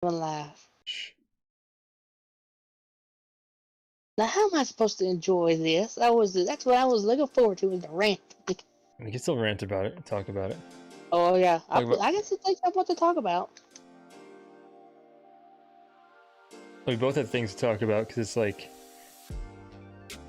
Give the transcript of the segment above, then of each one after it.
in life. Shh. Now, how am I supposed to enjoy this? That's what I was looking forward to, was the rant. We can still rant about it, talk about it. Oh yeah, Talk about, I got some things I want to talk about. we both have things to talk about because it's like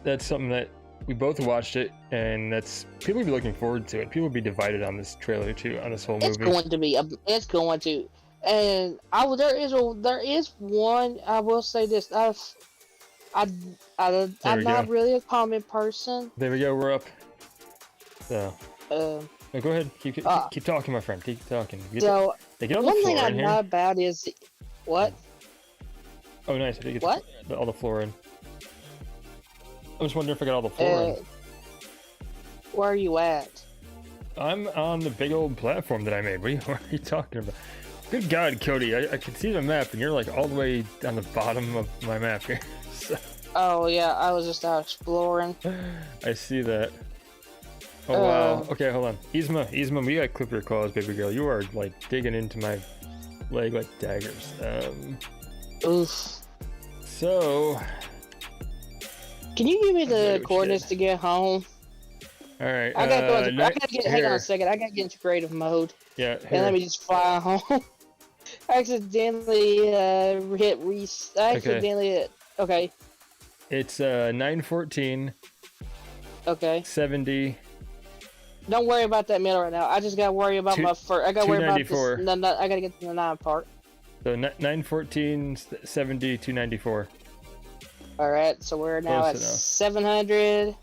that's something that we both watched it, and that's people will be looking forward to it. People will be divided on this trailer too, on this whole movie. It's going to be. It's going to. And there is one. I will say this. I'm not really a comment person. There we go. We're up. So. No, go ahead. Keep talking, my friend. Keep talking. So they get all the one floor thing I'm in not here. about is what. Oh, nice. I did get What? all the floor in. I was wondering if I got all the floor in. Where are you at? I'm on the big old platform that I made. What are you talking about? Good God, Cody. I can see the map, and you're like all the way down the bottom of my map here. So. Oh, yeah. I was just out exploring. I see that. Oh, wow. Okay, hold on. Yzma, we got clip your claws, baby girl. You are, like, digging into my leg like daggers. Oof. So... Can you give me the coordinates to get home? Alright, hang on a second. I gotta get into creative mode. Yeah, here. And let me just fly home. I accidentally hit reset. Okay. It's 914. Okay. 70. Don't worry about that middle right now. I just gotta worry about my first. I gotta worry about this. I gotta get to the 9 part. So 914, 70, 294. Alright, so we're now at 700. I'm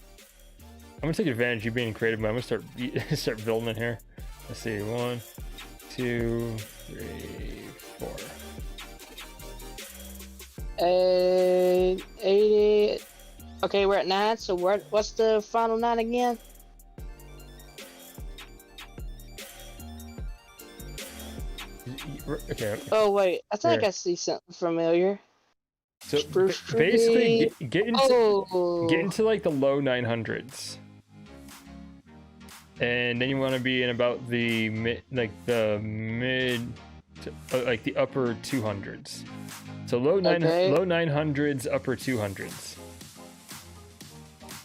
gonna take advantage of you being creative, but I'm gonna start building it here. Let's see, 1, 2, 3, 4. 80. Okay, we're at 9. So what's the final 9 again? Okay. Oh wait, I think I see something familiar. So basically, get into like the low 900s, and then you want to be in about the like the upper 200s. So low 900s, upper 200s.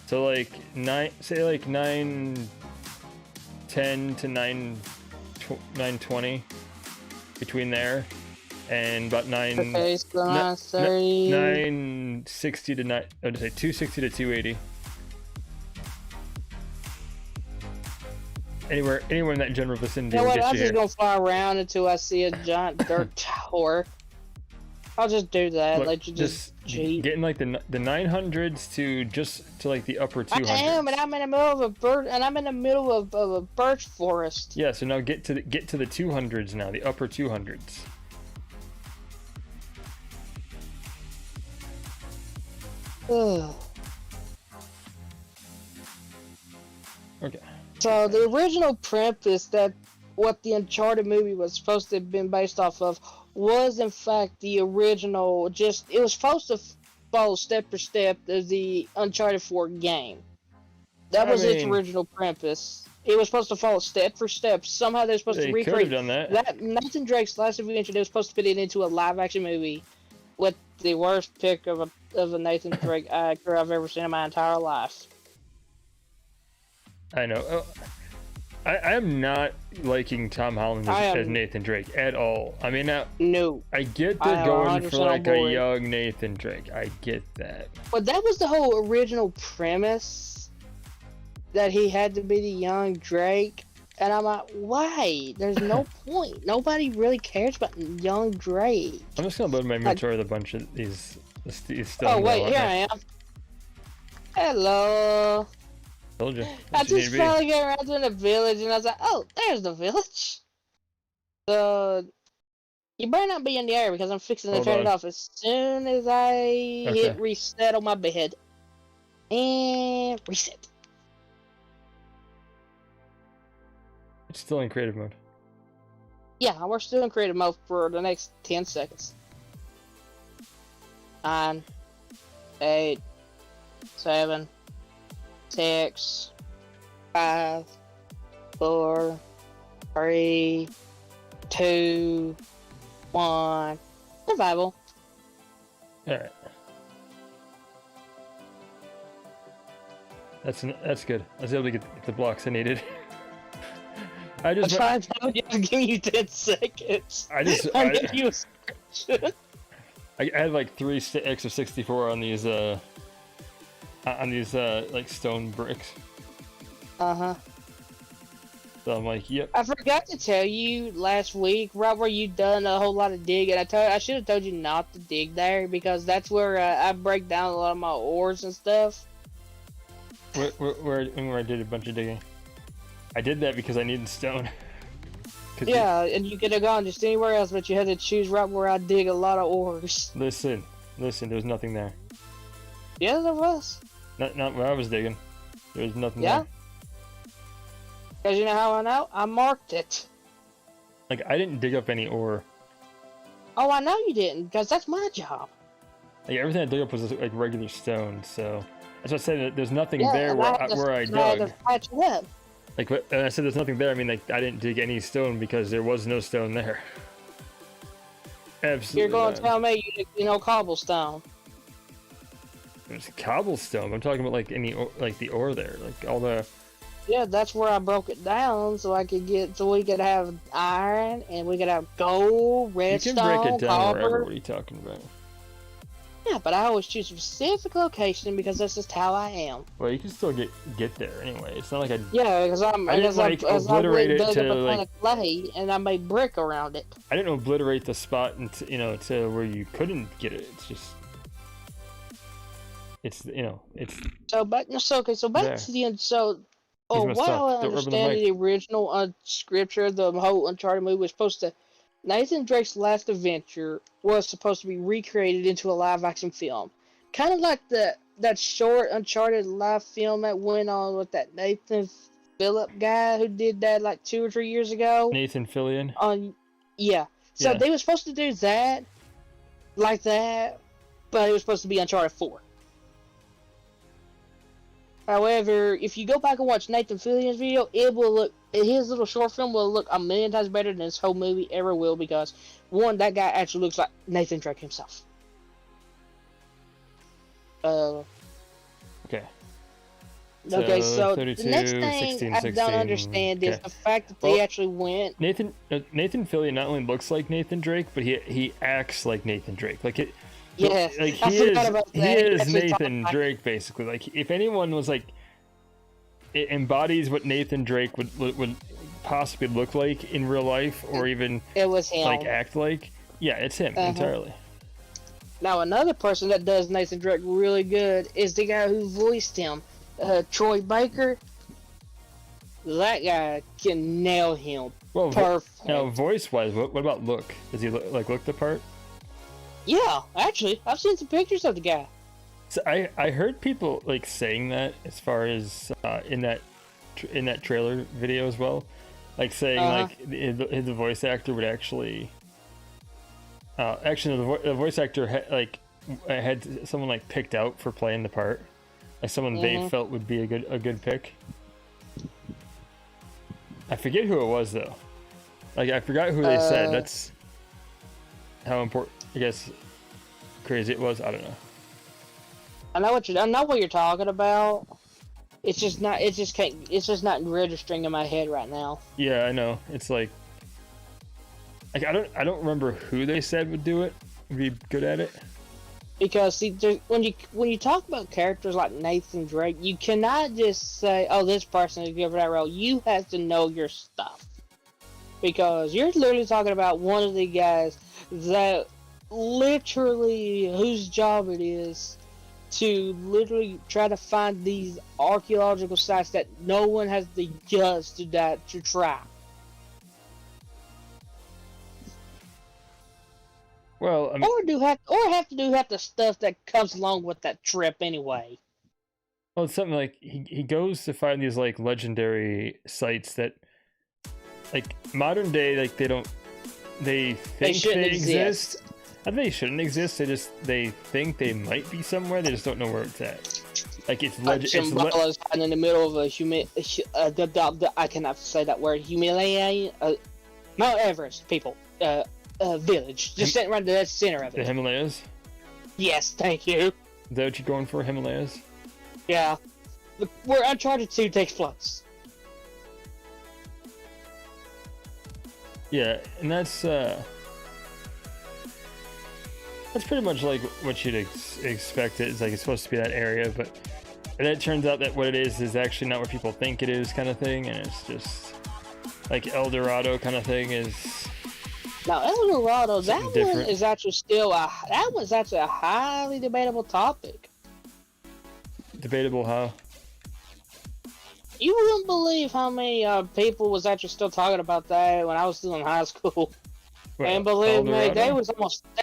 So like 910 to 920 between there. And about 960 to 260 to 280. Anywhere in that general vicinity. You know what? I'm just gonna fly around until I see a giant dirt tower. I'll just do that. Look, like just cheat. Getting like the 900s to like the upper 200s. I am, and I'm in the middle of a birch forest. Yeah. So now get to the 200s now, the upper 200s. Okay. So the original premise that what the Uncharted movie was supposed to have been based off of was in fact the original. It was supposed to follow step for step the Uncharted 4 game. That was its original premise. It was supposed to follow step for step. Somehow they're supposed to recreate that Nathan Drake's last adventure. They were supposed to fit it into a live action movie with the worst pick of a Nathan Drake actor I've ever seen in my entire life. I know. I am not liking Tom Holland as Nathan Drake at all. I mean, no. I get they're going for like a young Nathan Drake. I get that. But that was the whole original premise, that he had to be the young Drake. And I'm like, why? There's no point. Nobody really cares about young Drake. I'm just gonna load my inventory with a bunch of these stuff. Oh wait, here I am. Hello. Told you. I just finally got around to the village, and I was like, oh, there's the village. So you better not be in the air, because I'm fixing to turn it off as soon as I hit reset on my bed. And reset. It's still in creative mode. Yeah, we're still in creative mode for the next 10 seconds. 9, 8, 7, 6, 5, 4, 3, 2, 1, Survival. All right. That's good. I was able to get the blocks I needed. I just I'm trying to give you 10 seconds. I just I gave you a I had like 3 extra 64 on these like stone bricks. Uh-huh. So I'm like, yep. I forgot to tell you last week, right where you done a whole lot of digging. I should have told you not to dig there because that's where I break down a lot of my ores and stuff. Where I did a bunch of digging. I did that because I needed stone. Yeah, and you could have gone just anywhere else, but you had to choose right where I dig a lot of ores. Listen, there was nothing there. Yeah, there was. Not where I was digging. There was nothing Yeah. there. Because you know how I know? I marked it. Like, I didn't dig up any ore. Oh, I know you didn't, because that's my job. Like, everything I dug up was like regular stone, so that's what I said. That there's nothing Yeah, there and where had to- I and I had dug. to patch it up. Like, and I said there's nothing there. I mean, like, I didn't dig any stone because there was no stone there. Absolutely. You're going not. to tell me you know cobblestone. There's cobblestone. I'm talking about like like the ore there, like all the. Yeah, that's where I broke it down so we could have iron and we could have gold, You redstone, can break it down wherever. copper. What are you talking about? Yeah, but I always choose a specific location because that's just how I am. Well, you can still get there anyway. It's not like I. Yeah, because I didn't, like, obliterate it dug to, up a ton like- of clay and I made brick around it. I didn't obliterate the spot into to where you couldn't get it. It's just. It's it's. So back There. to the end. So, He's messed what I up. Don't rub the understand mic. the original scripture, the whole Uncharted movie was supposed to. Nathan Drake's last adventure was supposed to be recreated into a live action film, kind of like that short Uncharted live film that went on with that Nathan Phillip guy who did that like 2 or 3 years ago. Nathan Fillion. Yeah. So Yeah. they were supposed to do that, like that, but it was supposed to be Uncharted 4. However, if you go back and watch Nathan Fillion's video, it will look, his little short film will look a million times better than this whole movie ever will because, one, that guy actually looks like Nathan Drake himself. Okay. Okay, so the 32, next thing 16, I 16, don't understand is okay. the fact that they Well, actually went. Nathan Fillion not only looks like Nathan Drake, but he acts like Nathan Drake. Like it. Yeah, Like I he forgot is. about He that. He is actually Nathan talked like- Drake basically. Like if anyone was like, it embodies what Nathan Drake would possibly look like in real life, or even It was him. like act like. Yeah, it's him entirely. Now, another person that does Nathan Drake really good is the guy who voiced him, Troy Baker. That guy can nail him Well, perfect. now voice-wise, what about look? Does he look the part? Yeah, actually, I've seen some pictures of the guy. So I heard people like saying that as far as in that trailer video as well, like saying like the voice actor would actually the voice actor had someone like picked out for playing the part, like someone they felt would be a good pick. I forget who it was though. Like I forgot who they said. That's how important, I guess, crazy it was. I don't know. I know what you're talking about. It's just not registering in my head right now. Yeah, I know. It's like I don't remember who they said would do it. Would be good at it. Because see, when you talk about characters like Nathan Drake, you cannot just say, "Oh, this person is good for that role." You have to know your stuff, because you're literally talking about one of the guys that literally whose job it is to literally try to find these archaeological sites that no one has the guts to try. Well, I mean, have to do the stuff that comes along with that trip anyway. well, it's something like he goes to find these like legendary sites that, like modern day, like they think shouldn't they exist. exist. I think they shouldn't exist. They think they might be somewhere. They just don't know where it's at. Like it's Shambhala's in the middle of a I cannot say that word. Humiliating. Mount Everest, people. village, just sitting right in the center of The it. Himalayas? Yes, thank you. Is that what you're going for, Himalayas? Yeah, where Uncharted 2 takes place. Yeah, and that's pretty much like what you'd expect. It's like it's supposed to be that area, but and it turns out that what it is actually not what people think it is, kind of thing, and it's just like El Dorado kind of thing. Is Now, El Dorado, that one different. is actually that one's actually a highly debatable topic. debatable how. You wouldn't believe how many people was actually still talking about that when I was still in high school. What, And believe El me, Dorado? there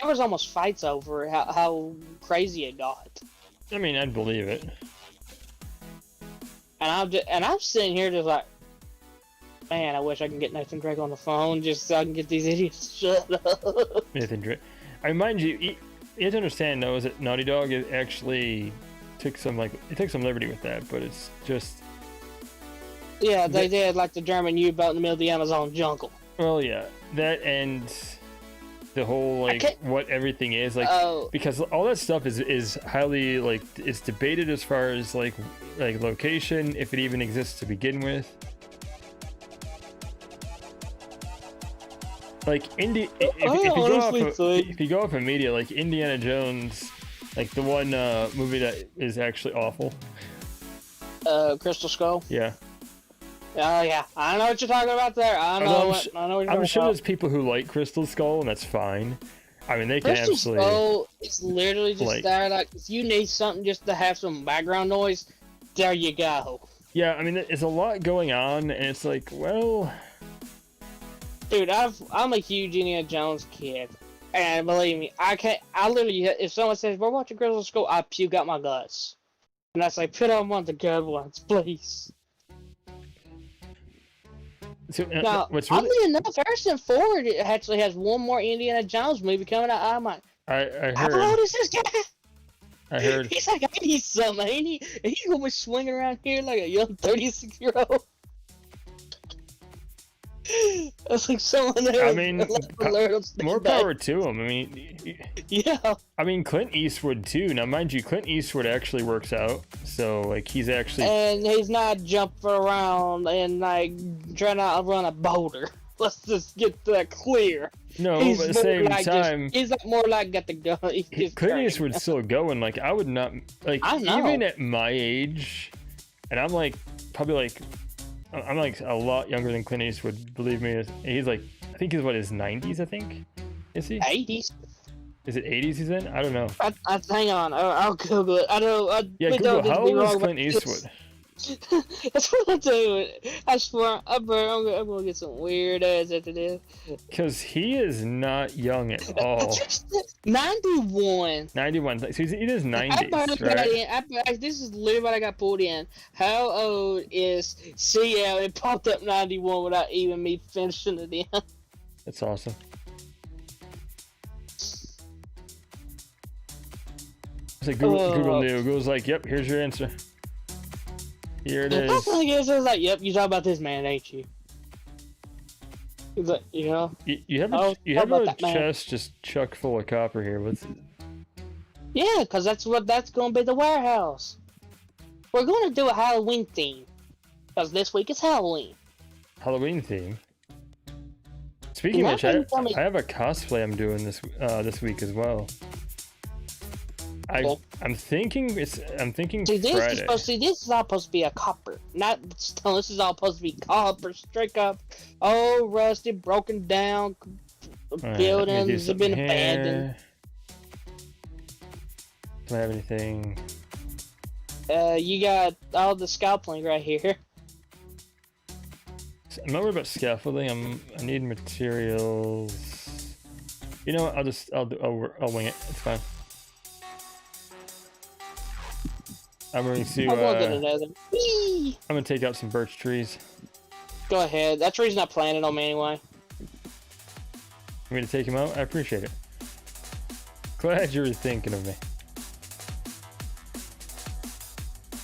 was almost fights over how crazy it got. I mean, I'd believe it. And I'm sitting here just like, man, I wish I can get Nathan Drake on the phone just so I can get these idiots to shut up. Nathan Drake. I mind you, you have to understand though, is that Naughty Dog actually took some liberty with that, but it's just. Yeah, they did like the German U-boat in the middle of the Amazon jungle. Well, yeah, that and the whole like what everything is like, because all that stuff is highly like it's debated as far as like location, if it even exists to begin with. Like if you go off of media, like Indiana Jones, like the one movie that is actually awful. Crystal Skull. Yeah. Oh yeah, I know what you're talking about there. I know what you're talking about. I'm sure there's people who like Crystal Skull, and that's fine. I mean, they can Crystal absolutely. Skull is literally just there. Like, if you need something just to have some background noise, there you go. Yeah, I mean, there's a lot going on, and it's like, well, dude, I'm a huge Indiana Jones kid, and believe me, I literally, if someone says we're watching Crystal Skull, I puke out my guts, and I say, put on one of the good ones, please. So, Now, what's really... oddly enough, Harrison Ford actually has one more Indiana Jones movie coming out. I'm like, I heard. how old is this guy? I heard. He's like 80-something, ain't he? And he's gonna be swinging around here like a young 36-year-old. That's like someone there. I mean, more power to him. I mean, yeah. I mean, Clint Eastwood too. Now, mind you, Clint Eastwood actually works out, so like he's actually. And he's not jumping around and like trying to run a boulder. Let's just get that clear. No, he's but at the same like time, he's like more like got the gun. Clint Eastwood's still going. Like I would not like even at my age, and I'm like probably like. I'm like a lot younger than Clint Eastwood, believe me. He's like, I think he's what, his 90s, I think? Is he? 80s? Is it 80s he's in? I don't know. Hang on, I'll Google it. I don't. Yeah, Google, how old is Clint Eastwood? That's what I'm doing. I swear, I'm gonna get some weird ass after this. Because he is not young at all. 91. 91. So he is 90s, right? This is literally what I got pulled in. How old is CL? It popped up 91 without even me finishing it in. That's awesome. It's like Google knew. Google's like, yep, here's your answer. Here it is. I guess I was like, yep, you talking about this man, ain't you? He's like, you know. You have a chest just chock full of copper here. What's it? Yeah, because that's going to be the warehouse. We're going to do a Halloween theme. Because this week is Halloween. Halloween theme? Speaking of which, I have a cosplay I'm doing this week as well. I'm thinking Friday. This is all supposed to be a copper. Not stone. This is all supposed to be copper, straight up. Oh, rusty, broken down buildings have been abandoned. Do I have anything? You got all the scaffolding right here. I'm not worried about scaffolding. I need materials. You know what? I'll wing it. It's fine. I'm going to I'm gonna take out some birch trees. Go ahead. That tree's not planted on me anyway. Want me to take him out? I appreciate it. Glad you were thinking of me.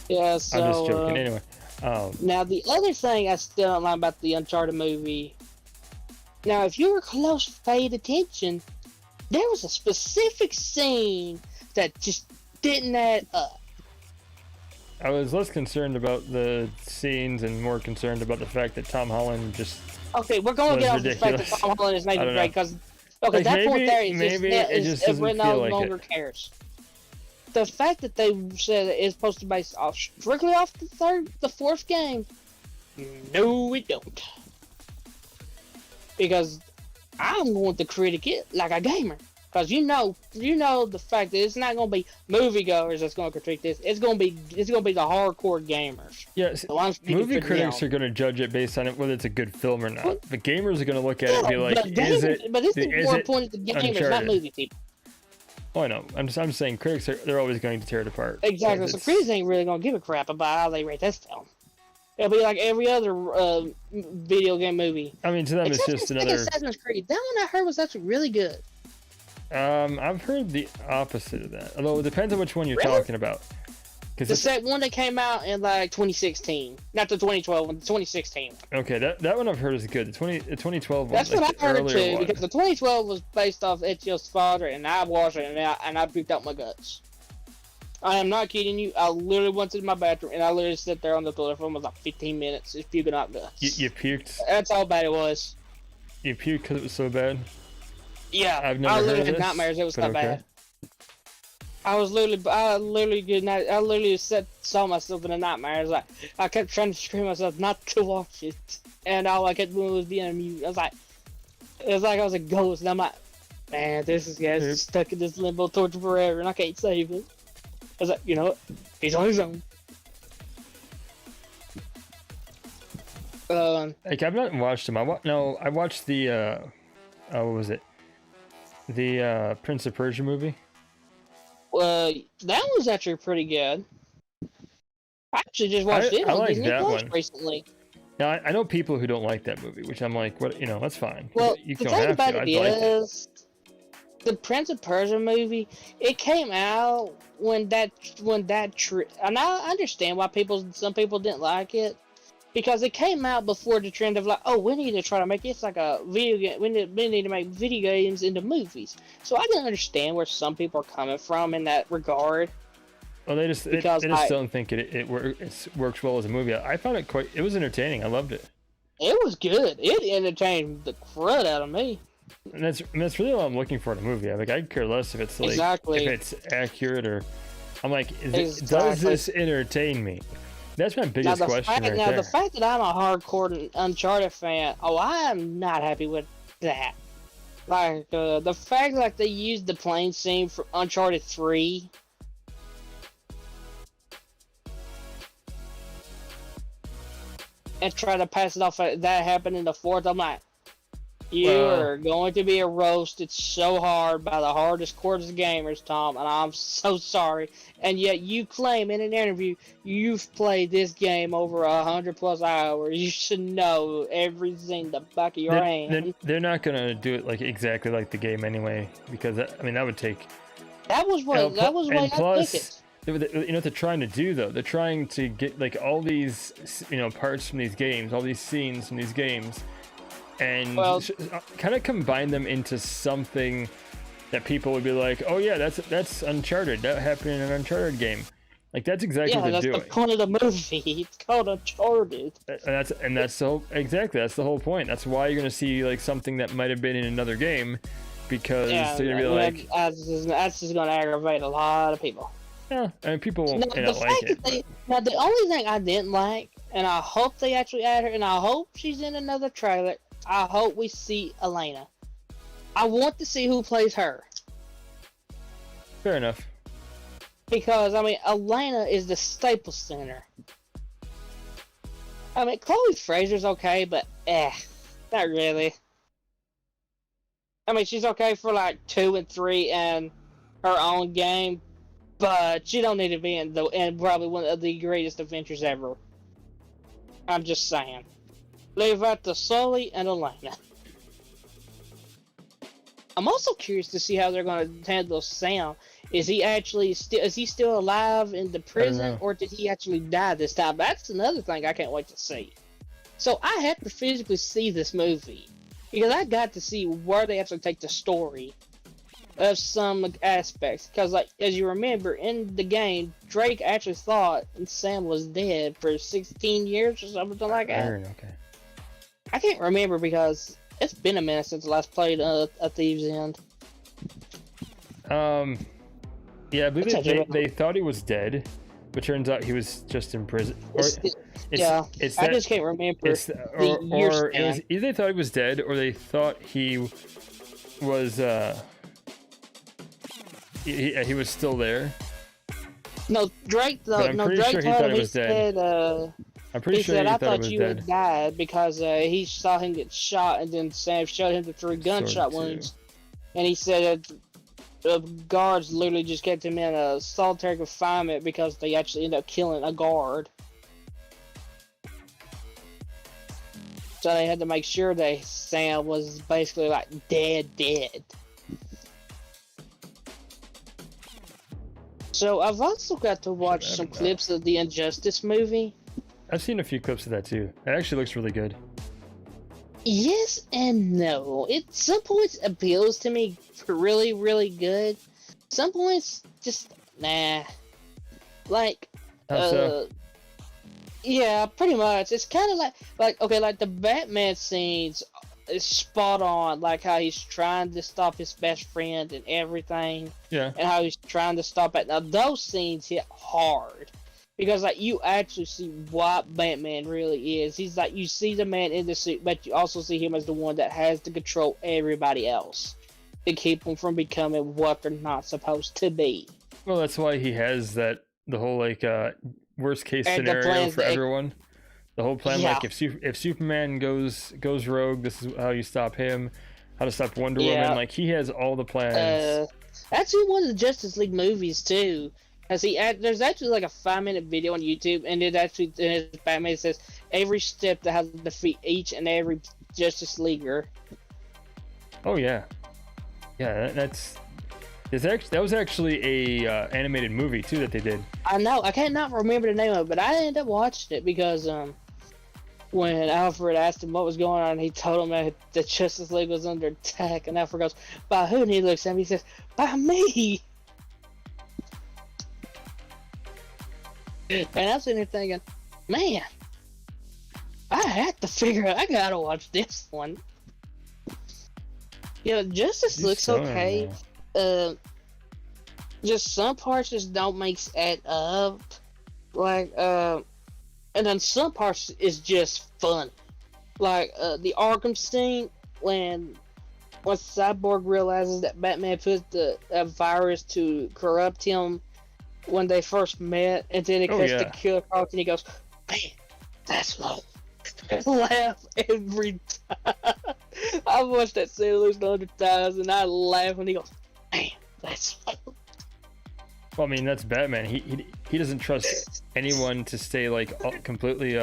Yeah, so... I'm just joking. Anyway. Now, the other thing I still don't like about the Uncharted movie Now, if you were close, paid attention, there was a specific scene that just didn't add up. I was less concerned about the scenes and more concerned about the fact that Tom Holland just. Okay, we're going to get off the fact that Tom Holland is maybe great because okay, that point there is just everyone no longer cares. The fact that they said it's supposed to be based off strictly off the fourth game, no, it don't. Because I'm going to critique it like a gamer. Because you know the fact that it's not going to be moviegoers that's going to critique this. It's going to be the hardcore gamers. Yes, movie critics are going to judge it based on whether it's a good film or not. The gamers are going to look at it and be like, "Is it?" But this is more important to gamers, Uncharted. Not movie people. Oh, I know. I'm saying critics they're always going to tear it apart. Exactly. So critics ain't really going to give a crap about how they rate this film. It'll be like every other video game movie. I mean, to them, it's just another. Assassin's Creed. That one I heard was actually really good. I've heard the opposite of that. Although it depends on which one you're talking about. The set one that came out in like 2016, not the 2012 one, the 2016. Okay, that one I've heard is good. The 2012 one. That's what I heard too, because the 2012 was based off Ezio's father, and I watched it and I puked out my guts. I am not kidding you. I literally went to my bathroom and I literally sat there on the toilet for almost like 15 minutes, just puking out guts. You puked? That's how bad it was. You puked because it was so bad? Yeah, I've never heard of this, nightmares. It was so bad. I literally saw myself in a nightmare. I kept trying to scream myself not to watch it, and all I kept doing was being mute. It was like I was a ghost, and I'm like, man, this guy's stuck in this limbo torture forever, and I can't save him. I was like, you know what? He's on his own. Like I've not watched him. I watched the what was it? The Prince of Persia movie. That was actually pretty good. I actually just watched it on Disney Plus recently. Now I know people who don't like that movie, which I'm like, what? You know, that's fine. Well, you the thing about it is, the Prince of Persia movie, it came out when that and I understand why some people didn't like it. Because it came out before the trend of like, oh, we need to try to make this like a video game. We need to make video games into movies. So I can understand where some people are coming from in that regard. Well, they just don't think it works well as a movie. I found it was entertaining. I loved it. It was good. It entertained the crud out of me. And that's really all I'm looking for in a movie. I could care less if it's like if it's accurate or I'm like, does this entertain me? That's my biggest question right there. The fact that I'm a hardcore Uncharted fan, I am not happy with that. Like, the fact that they used the plane scene for Uncharted 3. And try to pass it off that happened in the 4th, I'm like, you are going to be roasted so hard by the hardest gamers, Tom, and I'm so sorry. And yet you claim in an interview you've played this game over 100+ hours. You should know everything the back of your hand. They're not gonna do it like exactly like the game anyway, because that would take. That was what I took it. You know what they're trying to do though? They're trying to get like all these parts from these games, all these scenes from these games. And kind of combine them into something that people would be like, oh yeah, that's Uncharted. That happened in an Uncharted game. Like that's exactly what they're doing. That's the point of the movie. It's called Uncharted. And that's the whole point. That's why you're gonna see like something that might have been in another game, because they're gonna be like, that's just gonna aggravate a lot of people. Yeah, I mean people won't like it. Now the only thing I didn't like, and I hope they actually add her, and I hope she's in another trailer. I hope we see Elena. I want to see who plays her. Fair enough. Because, Elena is the staple center. Chloe Fraser's okay, but not really. She's okay for like 2 and 3 and her own game, but she don't need to be in probably one of the greatest adventures ever. I'm just saying. Leave out to Sully and Elena. I'm also curious to see how they're going to handle Sam. Is he still alive in the prison, or did he actually die this time? That's another thing I can't wait to see. So I have to physically see this movie, because I got to see where they actually take the story of some aspects. Because, like, as you remember in the game, Drake actually thought Sam was dead for 16 years or something like that. Okay. I can't remember because it's been a minute since I last played A Thief's End. Yeah, I believe they thought he was dead, but turns out he was just in prison. I just can't remember. Or it was either they thought he was dead or they thought he was he was still there. No, Drake though. No, Drake told him he said. I'm pretty sure he I thought thought you had died because he saw him get shot, and then Sam showed him the 3 gunshot wounds, and he said the guards literally just kept him in a solitary confinement because they actually ended up killing a guard. So they had to make sure that Sam was basically like dead. So I've also got to watch some clips of the Injustice movie. I've seen a few clips of that too. It actually looks really good. Yes and no. It some points appeals to me really, really good. Some points just nah. Like yeah, pretty much. It's kind of like okay, like the Batman scenes is spot on. Like how he's trying to stop his best friend and everything. Yeah. And how he's trying to stop it. Now those scenes hit hard. Because like you actually see what Batman really is. He's like you see the man in the suit, but you also see him as the one that has to control everybody else to keep them from becoming what they're not supposed to be. Well, that's why he has the whole like worst case scenario for everyone. The whole plan, like if Superman goes rogue, this is how you stop him. How to stop Wonder Woman. Like he has all the plans. Actually, one of the Justice League movies too. There's actually like a 5-minute video on YouTube, and Batman says every step that has to defeat each and every Justice Leaguer. Oh yeah, that was actually a animated movie too that they did. I know, I can't not remember the name of it, but I ended up watching it because when Alfred asked him what was going on, he told him that the Justice League was under attack, and Alfred goes, "By who?" And he looks at him, he says, "By me." And I'm sitting there thinking, man, I had to figure out, I gotta watch this one. Justice looks okay. Just some parts just don't add up. Like, and then some parts is just fun. Like, the Arkham scene, once Cyborg realizes that Batman put the virus to corrupt him when they first met, and then it cuts to Killer Croc, and he goes, "Man, that's low." I laugh every time. I've watched that scene at least 100 times, and I laugh when he goes, "Man, that's low." Well, I mean, that's Batman. He doesn't trust anyone to stay like completely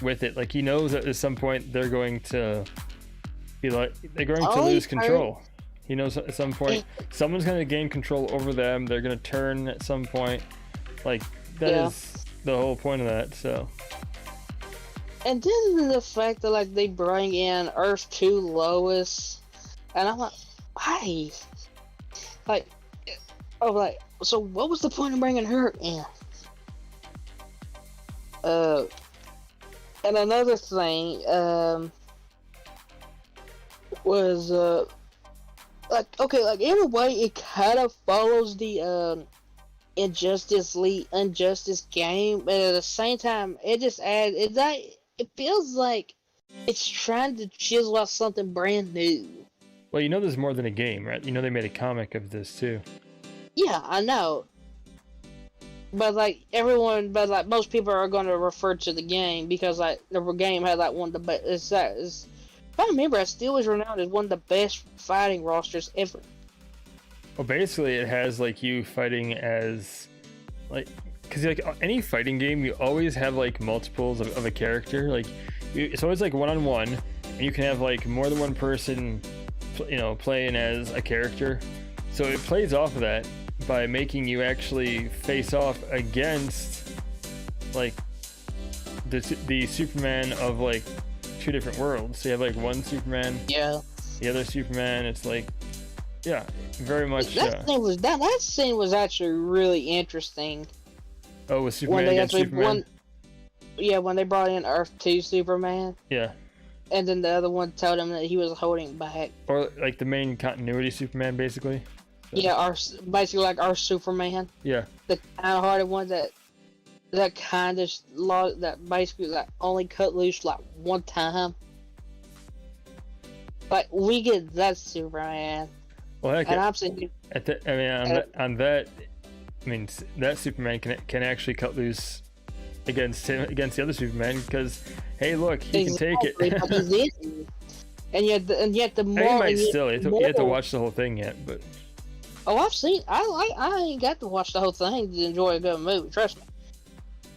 with it. Like he knows that at some point they're going to lose control. He knows at some point someone's going to gain control over them. They're going to turn at some point. Like, that is the whole point of that, so. And then the fact that, like, they bring in Earth 2 Lois. And I'm like, why? Like, so what was the point of bringing her in? And another thing, was, in a way, it kind of follows the Injustice game, but at the same time, it feels like it's trying to chisel out something brand new. Well, there's more than a game, right? They made a comic of this too. Yeah, I know. But most people are going to refer to the game because like the game had like one of the best. If I remember, it still is renowned as one of the best fighting rosters ever. Well, basically, it has like you fighting as like, because like any fighting game, you always have like multiples of a character. Like it's always like one-on-one, and you can have like more than one person, playing as a character. So it plays off of that by making you actually face off against like the Superman of like two different worlds. So you have like one Superman, Yeah. the other Superman. It's like, yeah, very much. That scene was actually really interesting. Oh, with When Superman they against actually Superman. when they brought in Earth 2 Superman, Yeah, and then the other one told him that he was holding back. or like the main continuity Superman, basically. So, Yeah, basically like our Superman, yeah, the kind-hearted one that kind of that basically like only cut loose like one time. Like we get that Superman, well, heck, and I'm saying on that, I mean, that Superman can actually cut loose against the other Superman because, hey, look, he can take it. but he didn't. And yet the And more he might still. You have to watch the whole thing yet, but Oh, I've seen. I ain't got to watch the whole thing to enjoy a good movie. Trust me.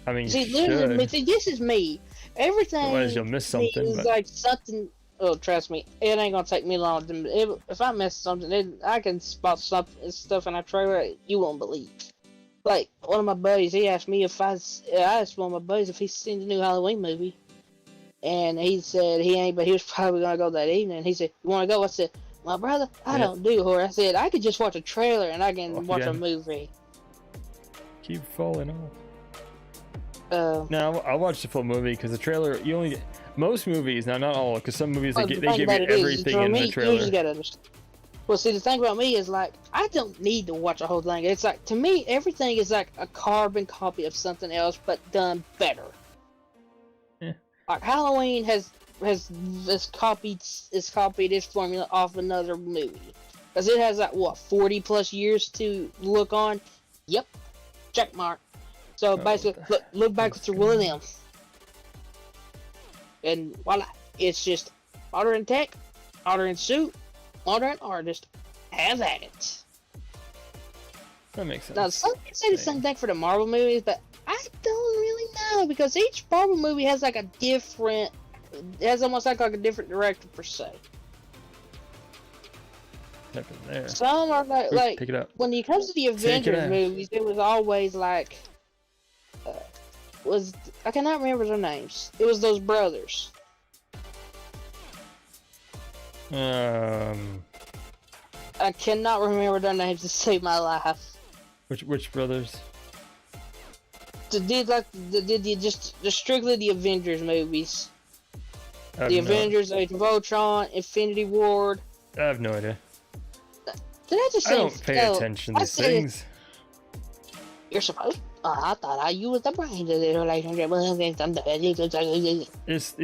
I mean, you See, should. this is me. Everything. Otherwise, you'll miss something. Is But like something. Oh, trust me, it ain't gonna take me long. If I miss something, I can spot stuff in a trailer you won't believe. Like one of my buddies, he asked me I asked one of my buddies if he's seen the new Halloween movie, and he said he ain't, but he was probably gonna go that evening. He said, "You want to go?" I said, "My brother, I don't do horror." I said, "I could just watch a trailer and I can watch a movie." keep falling off. No, I'll watch the full movie because the trailer. You only get most movies, now not all, because some movies they give you everything in the trailer. Well, see, the thing about me is like I don't need to watch a whole thing. It's like to me, everything is like a carbon copy of something else, but done better. Yeah. Like Halloween has copied its formula off another movie, because it has like what 40+ years to look on. Yep, check mark. So basically, look back through one of them, and voila, it's just modern tech, modern suit, modern artist. Have at it. That makes sense. Now, some can say the same thing for the Marvel movies, but I don't really know because each Marvel movie has like a different, it has almost like a different director per se. Happened there. Some are like Pick it up. when it comes to the Avengers movies, it was always like I cannot remember their names. It was those brothers. I cannot remember their names to save my life. Which brothers? Just strictly the Avengers movies. The Avengers, Age of Ultron, Infinity War. I have no idea. Did I just say? I don't pay attention to these things. You're supposed. I thought I used the brain to the relationship. It's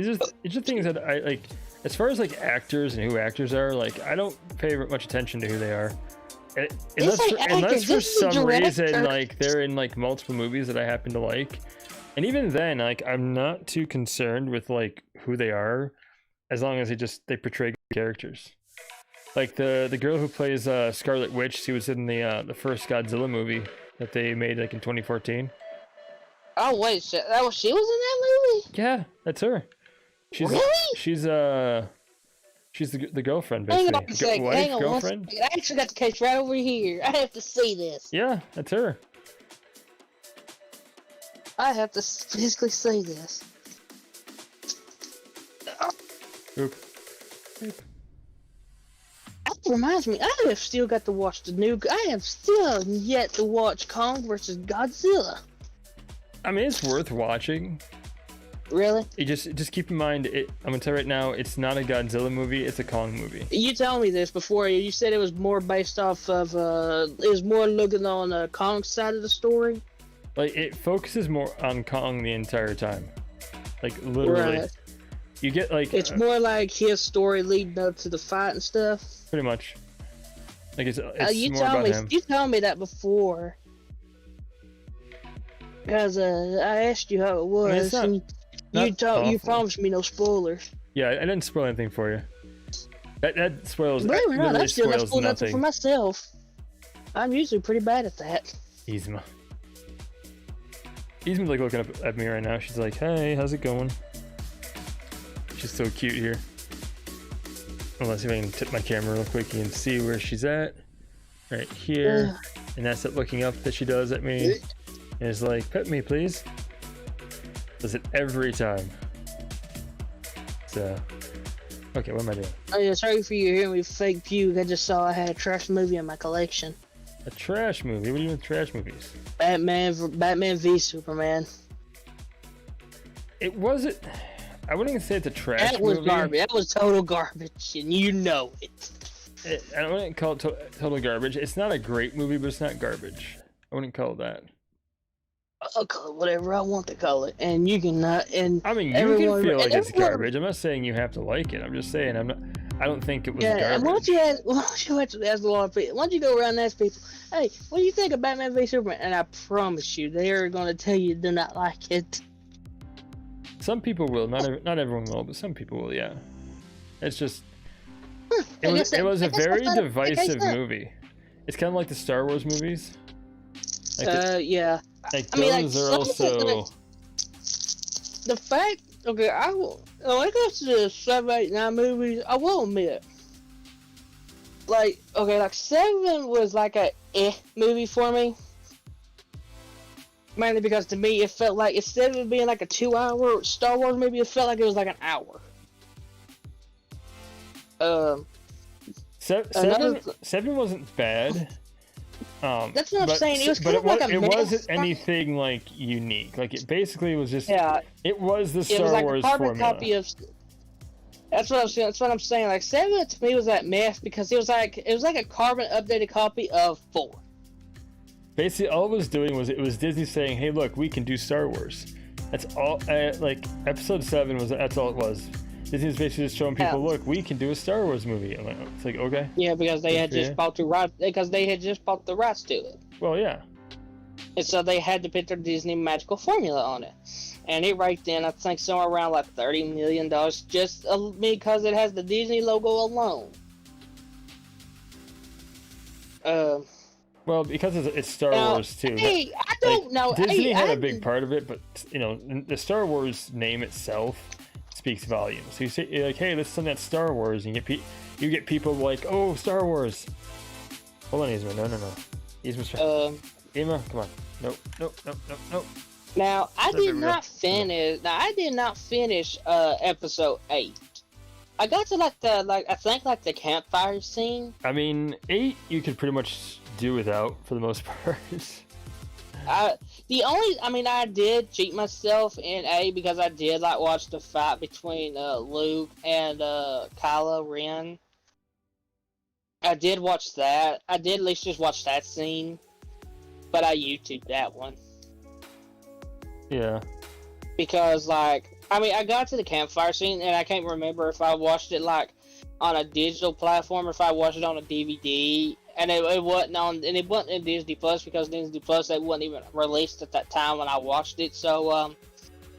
just things that I like. As far as like actors and who actors are, like I don't pay much attention to who they are, unless for some reason like they're in like multiple movies that I happen to like, and even then like I'm not too concerned with like who they are, as long as they portray good characters. Like the girl who plays Scarlet Witch, she was in the first Godzilla movie that they made like in 2014. Oh wait, she was in that movie? Yeah, that's her. She's the girlfriend, basically. Hang on girlfriend. I actually got the case right over here. I have to see this. Yeah, that's her. I have to physically see this. Oop. That reminds me, I have still got to watch I have still yet to watch Kong vs. Godzilla. I mean, it's worth watching. Really? You just keep in mind, I'm gonna tell you right now, it's not a Godzilla movie, it's a Kong movie. You told me this before. You said it was more based off of, it was more looking on the Kong side of the story. Like, it focuses more on Kong the entire time. Like, literally. Right. You get, like... It's more like his story leading up to the fight and stuff. Pretty much. Like, it's more about him. You told me that before. Because, I asked you how it was. I mean, you promised me no spoilers. Yeah, I didn't spoil anything for you. That spoils. Believe it or not, I still spoils spoiled nothing for myself. I'm usually pretty bad at that. Yzma like looking up at me right now. She's like, "Hey, how's it going?" She's so cute here. Well, let's see if I can tip my camera real quick. You can see where she's at. Right here. And that's that looking up that she does at me. And it's like, "Pet me, please." Does it every time. Okay, what am I doing? Oh yeah, sorry for you hearing me fake puke. I just saw I had a trash movie in my collection. A trash movie? What do you mean trash movies? Batman v Superman. It wasn't. I wouldn't even say it's a trash That was movie. garbage. That was total garbage, and you know it. I wouldn't call it total garbage. It's not a great movie, but it's not garbage. I wouldn't call it that. I'll call it whatever I want to call it, and you can and I mean, you everyone, can feel like and it's everyone- garbage. I'm not saying you have to like it. I'm just saying I don't think it was Yeah, and garbage. why don't you actually ask a lot of people? Why don't you go around and ask people, hey, what do you think of Batman v Superman? And I promise you, they are going to tell you do not like it. Some people will. Not everyone will, but some people will. Yeah. It's just. I guess It was a that's very not divisive then. movie. It's kind of like the Star Wars movies. Like Yeah. like I mean, like, those are some of it, also. like, the fact, okay, I will, when it comes to the 7, 8, 9 movies, I will admit, like, okay, like 7 was like a movie for me. Mainly because to me, it felt like, instead of it being like a 2-hour Star Wars movie, it felt like it was like an hour. Another- Seven wasn't bad. That's what I'm but, saying. It was but kind of like a it mess. wasn't anything like unique. Like it basically was just. Yeah, It was the it Star was like Wars a carbon formula. copy of. That's what I'm saying. That's what I'm saying. Like 7 to me was that mess because it was like a carbon updated copy of 4. Basically, all it was doing was it was Disney saying, "Hey, look, we can do Star Wars." That's all. Like Episode 7 was. That's all it was. Disney was basically just showing people, Yeah. "Look, we can do a Star Wars movie." I'm like, it's like okay. Yeah, because they had Good for just you. bought the right because they had just bought the rights to it, Well, yeah. and so they had to put their Disney magical formula on it. And it right then, I think somewhere around like $30 million just because it has the Disney logo alone. Well, because it's Star Now, Wars too. Hey, I don't know. Disney hey, had I a big part of it, but you know, the Star Wars name itself speaks volumes. So you say you're like, "Hey, let's send that Star Wars," and you get people like, "Oh, Star Wars." Hold on, Isma. No. Isma, Isma, come on. Nope. Now I There we did go. not finish. Now I did not finish episode 8. I got to I think the campfire scene. I mean, 8 you could pretty much do without for the most part. I did cheat myself in A because I did watch the fight between Luke and Kylo Ren. I did watch that. I did at least just watch that scene, but I YouTubed that one Yeah. because I got to the campfire scene and I can't remember if I watched it on a digital platform or if I watched it on a DVD. And it wasn't in Disney Plus because Disney Plus it wasn't even released at that time when I watched it. So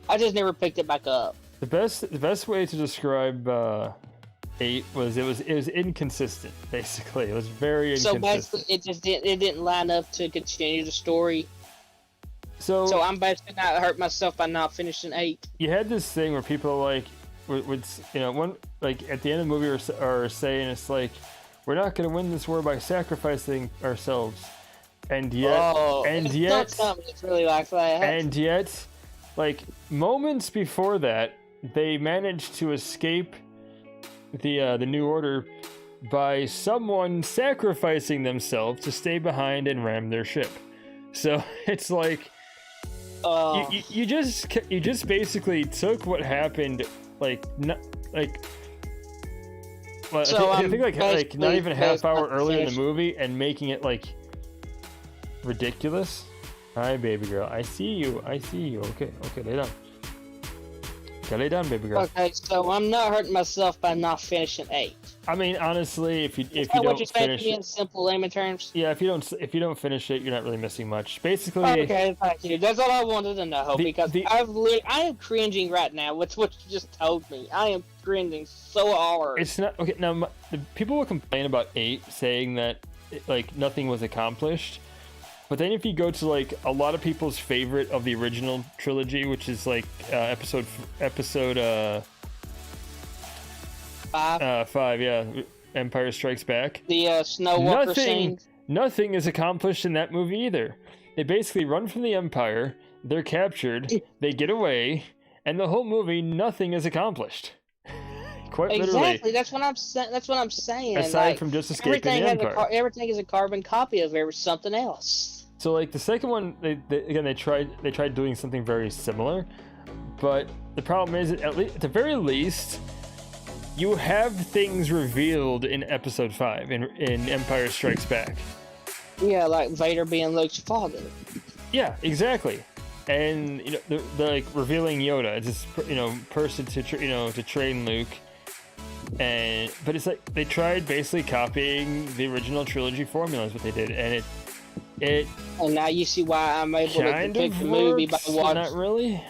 I just never picked it back up. The best way to describe 8 was it was inconsistent. Basically, it was very inconsistent. So basically, it didn't line up to continue the story. So I'm basically not hurt myself by not finishing 8. you had this thing where people would one at the end of the movie are saying it's like, we're not going to win this war by sacrificing ourselves, and yet It's not something that's really like that. and yet moments before that they managed to escape the New Order by someone sacrificing themselves to stay behind and ram their ship. So it's like you just basically took what happened I think not even a half hour earlier in the movie and making it ridiculous. Hi, baby girl. I see you. Okay, lay down. Okay, lay down, baby girl. Okay, so I'm not hurting myself by not finishing 8. I mean, honestly, if you Is that don't what you're saying finish to me it, in simple layman terms? yeah, if you don't finish it, you're not really missing much. Basically, Okay, thank you. That's all I wanted to know because I am cringing right now with what you just told me. I am cringing so hard. it's not okay. Now, the people will complain about 8, saying that nothing was accomplished. But then if you go to a lot of people's favorite of the original trilogy, which is episode 5, yeah, Empire Strikes Back. The Snow Walker scene. Nothing is accomplished in that movie either. They basically run from the Empire, they're captured, they get away, and the whole movie, nothing is accomplished. quite Exactly. literally. That's what I'm saying. That's what I'm saying. Aside Like, from just escaping the Empire. everything is a carbon copy of something else. So like the second one, they tried doing something very similar, but the problem is at the very least, you have things revealed in Episode 5 in Empire Strikes Back. Yeah, like Vader being Luke's father. Yeah, exactly. And the like revealing Yoda, this person to to train Luke, but it's like they tried basically copying the original trilogy formula is what they did, and it and now you see why I'm able to kind depict of the movie by works, but watching. not really.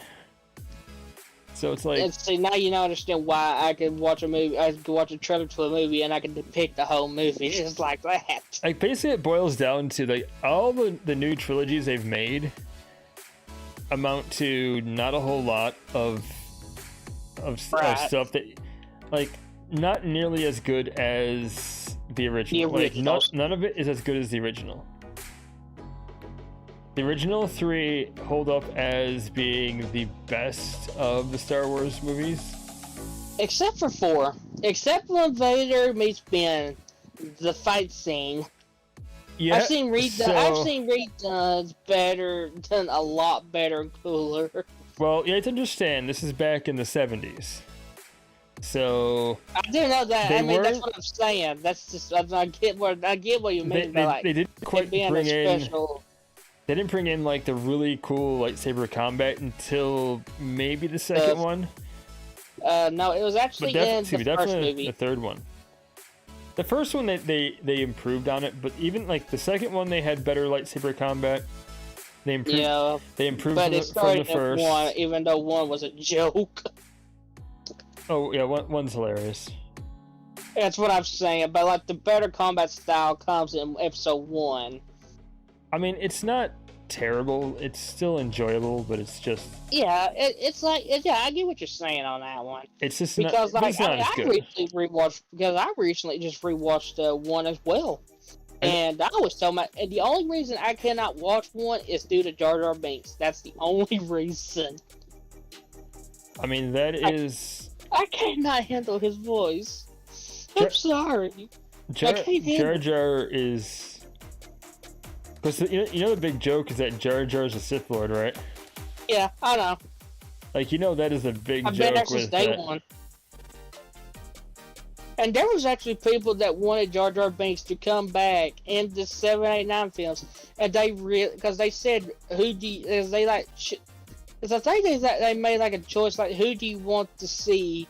So it's like, see, now you understand why I could watch a movie. I could watch a trailer to a movie, and I could depict the whole movie just like that. like basically, it boils down to like all the new trilogies they've made amount to not a whole lot of stuff that, like, not nearly as good as the original. Like, none of it is as good as the original. The original 3 hold up as being the best of the Star Wars movies. Except for 4. Except when Vader meets Ben, the fight scene. Yeah, I've seen redone better, done a lot better and cooler. Well, you have to understand, this is back in the 70s. So I do know that. I mean, that's what I'm saying. That's just I get what you mean by like they didn't quite being bring in. special. They didn't bring in like the really cool lightsaber combat until maybe the second one. No, it was actually in the first movie. The third one. The first one they improved on it, but even like the second one they had better lightsaber combat. They improved. Yeah, they improved but it started from the first. One, even though 1 was a joke. Oh yeah, one's hilarious. That's what I'm saying. But like the better combat style comes in Episode 1. I mean, it's not terrible. It's still enjoyable, but it's just. Yeah, it's like I get what you're saying on that one. It's just because not, like I recently just rewatched 1 as well, and I was told and the only reason I cannot watch 1 is due to Jar Jar Binks. That's the only reason. I mean, that is. I cannot handle his voice. I'm sorry. Jar Jar is. Because you know the big joke is that Jar Jar is a Sith Lord, right? Yeah, I know. Like, that is a big joke. I've been there since day one. And there was actually people that wanted Jar Jar Binks to come back in the 7, 8, 9 films, and because they said because I think they made like a choice like who do you want to see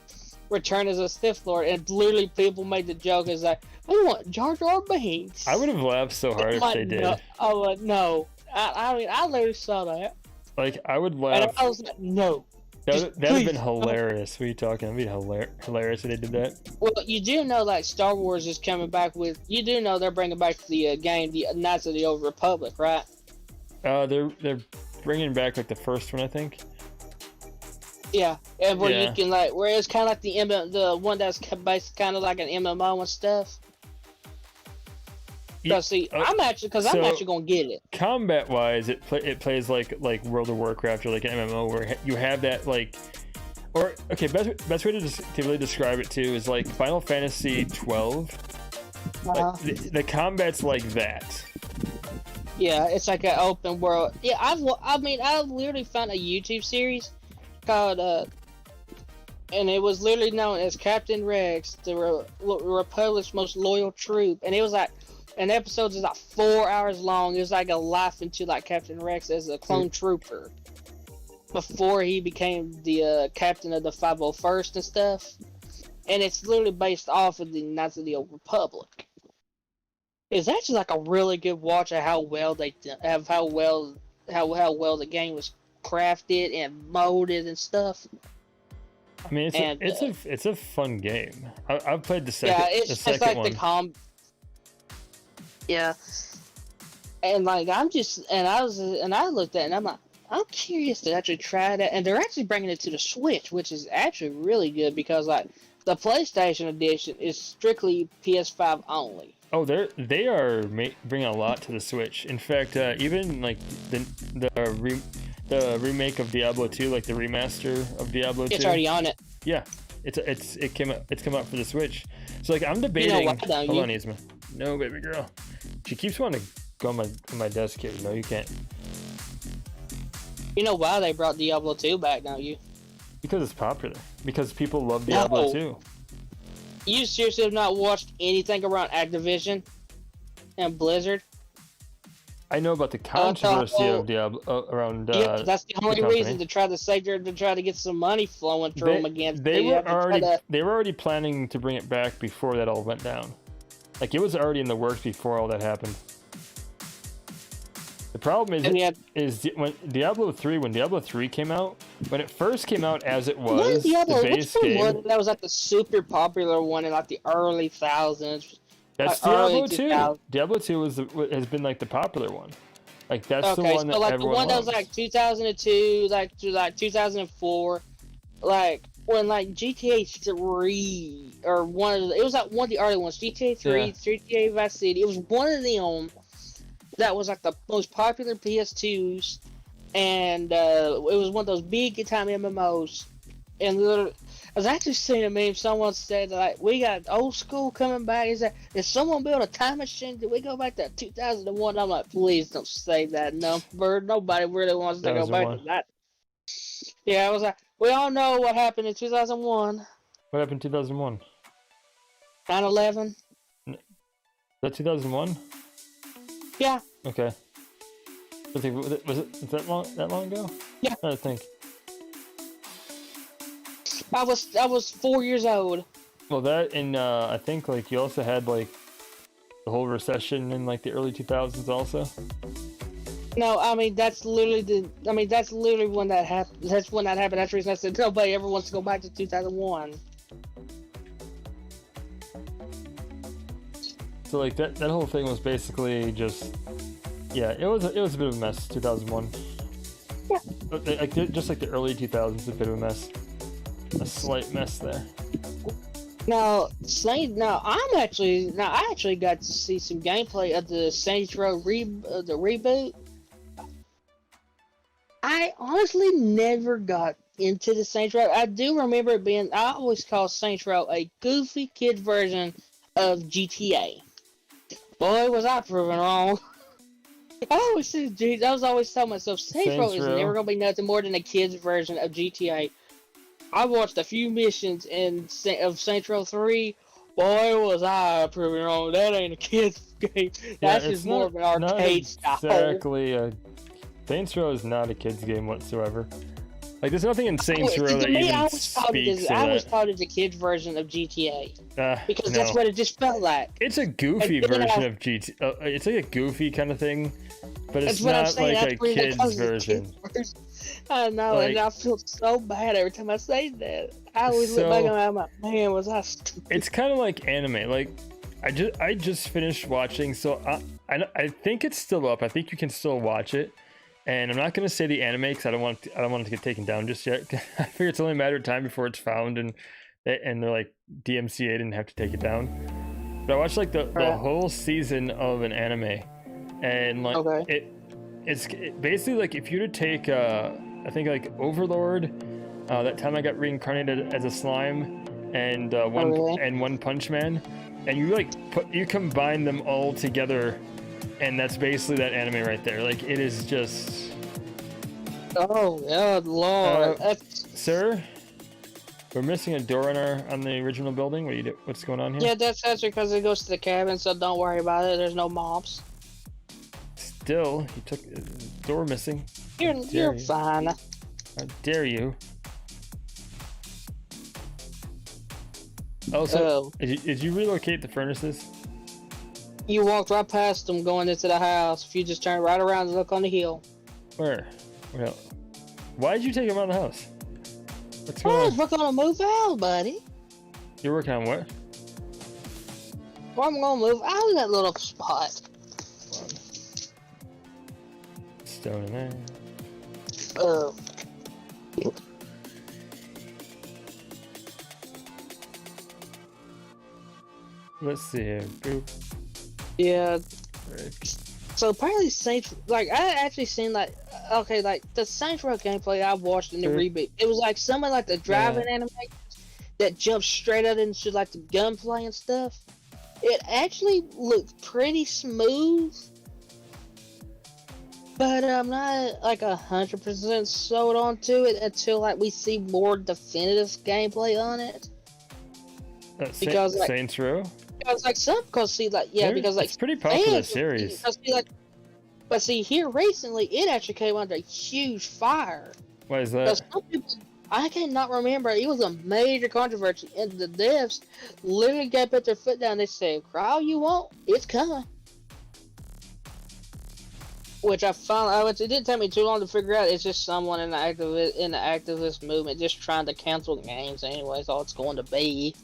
return as a Sith Lord, and literally people made the joke as like, I want Jar Jar Binks. I would have laughed so hard if they did. No. I mean, I literally saw that. Like, I would laugh. And I was like, no. That would have been hilarious. What are you talking? That'd be hilarious if they did that. Well, you do know, like, Star Wars is coming back with. You do know they're bringing back the game, the Knights of the Old Republic, right? They're bringing back like the first one, I think. Yeah, and where you can where it's kind of like the one that's based kind of like an MMO and stuff. Because I'm actually gonna get it. Combat wise, it plays like World of Warcraft or like an MMO where you have that best way to really describe it too is like Final Fantasy 12. Like, the combat's like that. Yeah, it's like an open world. Yeah, I literally found a YouTube series called and it was literally known as Captain Rex, the Republic's most loyal troop, and it was like an episode is like 4 hours long. It was like a life into like Captain Rex as a clone trooper before he became the captain of the 501st and stuff, and it's literally based off of the Knights of the Old Republic. It's actually like a really good watch of how well the game was crafted and molded and stuff. I mean, it's a fun game. I've played the second. Yeah, it's just like one. Yeah, and like I looked at it and I'm like, I'm curious to actually try that, and they're actually bringing it to the Switch, which is actually really good because like the PlayStation edition is strictly PS5 only. Oh, they are bringing a lot to the Switch. In fact, even like the remake of Diablo 2, like the remaster of Diablo 2. It's already on it. Yeah, It's come out for the Switch. So like I'm You know debating. why, don't Hold you? on, Yzma. No, baby girl. She keeps wanting to go on my desk here. No, you can't. You know why they brought Diablo 2 back, don't you? Because it's popular. Because people love Diablo No. 2. You seriously have not watched anything around Activision and Blizzard? I know about the controversy oh, of Diablo around. Yeah, that's the only company. reason to try to get some money flowing through them again. They So you were have to try to- they were already planning to bring it back before that all went down. Like it was already in the works before all that happened. The problem And yeah. when Diablo 3 came out, when it first came out as it What was, Diablo? the Which base one game. was it that was like the super popular one in like the early thousands? That's early Diablo 2. 2000. Diablo 2 has been like the popular one. Like that's the Okay, one that so like the everyone one that was loves. like 2002, like to like 2004, like when like GTA 3 or one of the, it was like one of the early ones, GTA 3, Yeah. GTA Vice City. It was one of them that was like the most popular PS2s, and it was one of those big time MMOs. And literally, I was actually seeing a meme. Someone said like, "We got old school coming back." Is that if someone built a time machine? Did we go back to 2001? I'm like, please don't say that number. Nobody really wants to go back to 2001. that. Yeah, I was like, we all know what happened in 2001. What happened in 2001? 9/11. Is that 2001? Yeah. Okay. Was it that long ago? Yeah. I think. I was 4 years old. Well, that and I think like you also had like the whole recession in like the early 2000s also. No, I mean that's literally when that happened. That's when that happened. That's the reason I said nobody ever wants to go back to 2001. So like that whole thing was basically just, yeah, it was a bit of a mess. 2001. Yeah. Like just like the early 2000s, a bit of a mess. A slight mess there. I actually got to see some gameplay of the Saints Row the reboot. I honestly never got into the Saints Row. I do remember it being. I always call Saints Row a goofy kid version of GTA. Boy, was I proven wrong. I was always telling myself Saints Row is never gonna be nothing more than a kid's version of GTA. I watched a few missions of Saints Row 3. Boy, was I proven wrong. That ain't a kid's game. That's just more of an arcade style. Exactly. Saints Row is not a kid's game whatsoever. Like, there's nothing in Saints Row that even speaks to that. I always thought it's a kid's version of GTA. Because that's what it just felt like. It's a goofy version of GTA. It's like a goofy kind of thing, but it's not like a kid's version. I know, like, and I feel so bad every time I say that. I always look back and I'm like, man, was I stupid? It's kind of like anime. Like, I just finished watching, so I think it's still up. I think you can still watch it. And I'm not gonna say the anime because I don't want it to get taken down just yet. I figure it's only a matter of time before it's found and they're like DMCA didn't have to take it down. But I watched like the whole season of an anime, and like it's basically like if you were to take I think like Overlord, that time I got reincarnated as a slime, and One Punch Man, and you combine them all together. And that's basically that anime right there. Like, it is just... Oh, God, Lord. Sir? We're missing a door on the original building. What's going on here? Yeah, that's actually because it goes to the cabin, so don't worry about it. There's no mobs. Still, he took the door missing. You're fine. How dare you? Also, did you relocate the furnaces? You walked right past them going into the house. If you just turn right around and look on the hill. Where? Well, why did you take them out of the house? What's going on? I was on? working on a move out, buddy. You're working on what? Well, I'm gonna move out of that little spot. Stone in there. Let's see here. Boop. Yeah. Right. So apparently Saints, like I actually seen like the Saints Row gameplay I watched in the reboot. It was like some of like the driving animations. that jumps straight out into like the gunplay and stuff. It actually looked pretty smooth, but I'm not like 100% sold onto it until like we see more definitive gameplay on it. Because like, Saints Row. Because like because like it's pretty popular series. But see, here recently, it actually came under huge fire. Why is that? Some people, I cannot remember. It was a major controversy, and the devs literally got put their foot down. They said, "Cry all you want, it's coming." Which I found, it didn't take me too long to figure out. It's just someone in the activist movement just trying to cancel games. Anyways, all it's going to be.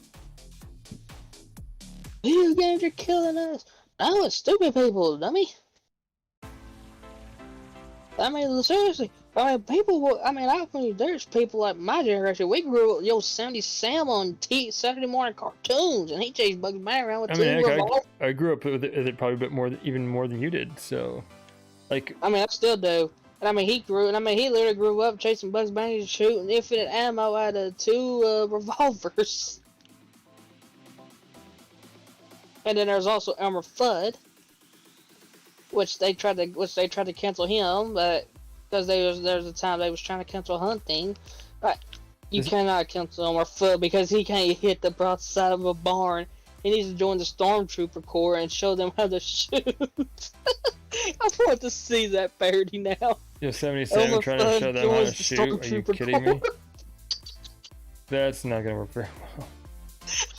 Video games are killing us. No, it's stupid people, dummy. I mean, seriously. I mean, there's people like my generation. We grew up, Sandy Sam on Saturday morning cartoons, and he chased Bugs Bunny around with I grew up with it probably even more than you did. So, like, I mean, I still do. And I mean, he literally grew up chasing Bugs Bunny, shooting infinite ammo out of 2 revolvers. And then there's also Elmer Fudd, which they tried to cancel him, but because there's a time they was trying to cancel hunting, but you cannot cancel Elmer Fudd because he can't hit the broadside of a barn. He needs to join the Stormtrooper Corps and show them how to shoot. I want to see that parody now. Yosemite Sam trying to show them how to shoot. Are you kidding me? That's not gonna work very well.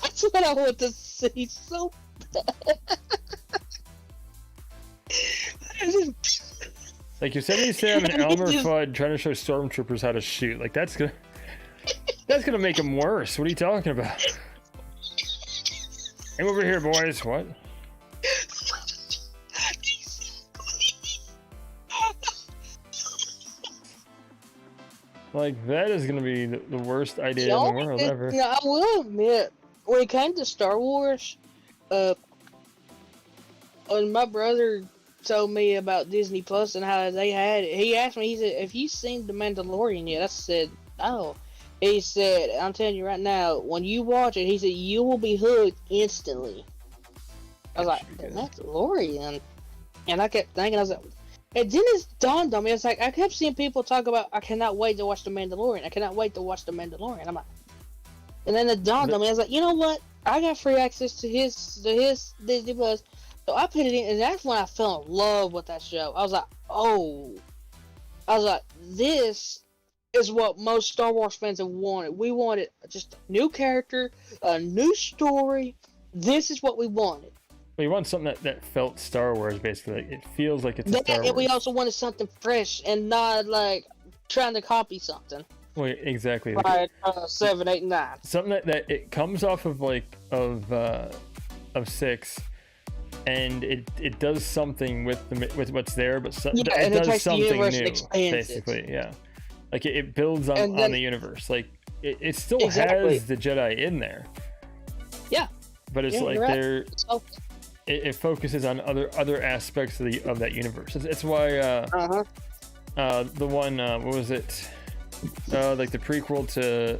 That's what I want to see so bad. Like Yosemite Sam and Elmer Fudd trying to show Stormtroopers how to shoot. Like that's gonna make them worse. What are you talking about? Hey, over here, boys. What? Like that is gonna be the worst idea in the world ever. I will admit, when it came to Star Wars, when my brother told me about Disney Plus and how they had it, he asked me, he said, "Have you seen The Mandalorian yet?" I said, "No." He said, "I'm telling you right now, when you watch it," he said, "you will be hooked instantly." I was like, "The Mandalorian?" And I kept thinking, I was like, and then it dawned on me, it's like, I kept seeing people talk about, "I cannot wait to watch The Mandalorian. I cannot wait to watch The Mandalorian." I'm like, and then it dawned on me, I was like, you know what? I got free access to his Disney Plus. So I put it in, and that's when I fell in love with that show. I was like, this is what most Star Wars fans have wanted. We wanted just a new character, a new story. This is what we wanted. We want something that felt Star Wars, basically. It feels like it's a Star Wars. And we also wanted something fresh and not like trying to copy something. Wait, exactly. Right, 7, 8, 9. Something that it comes off of of 6. And it does something with what's there, but it does something new, basically. Yeah, like it builds on the universe. Like it still has the Jedi in there. Yeah, but it's it focuses on other aspects of that universe. It's why the one what was it? Like the prequel to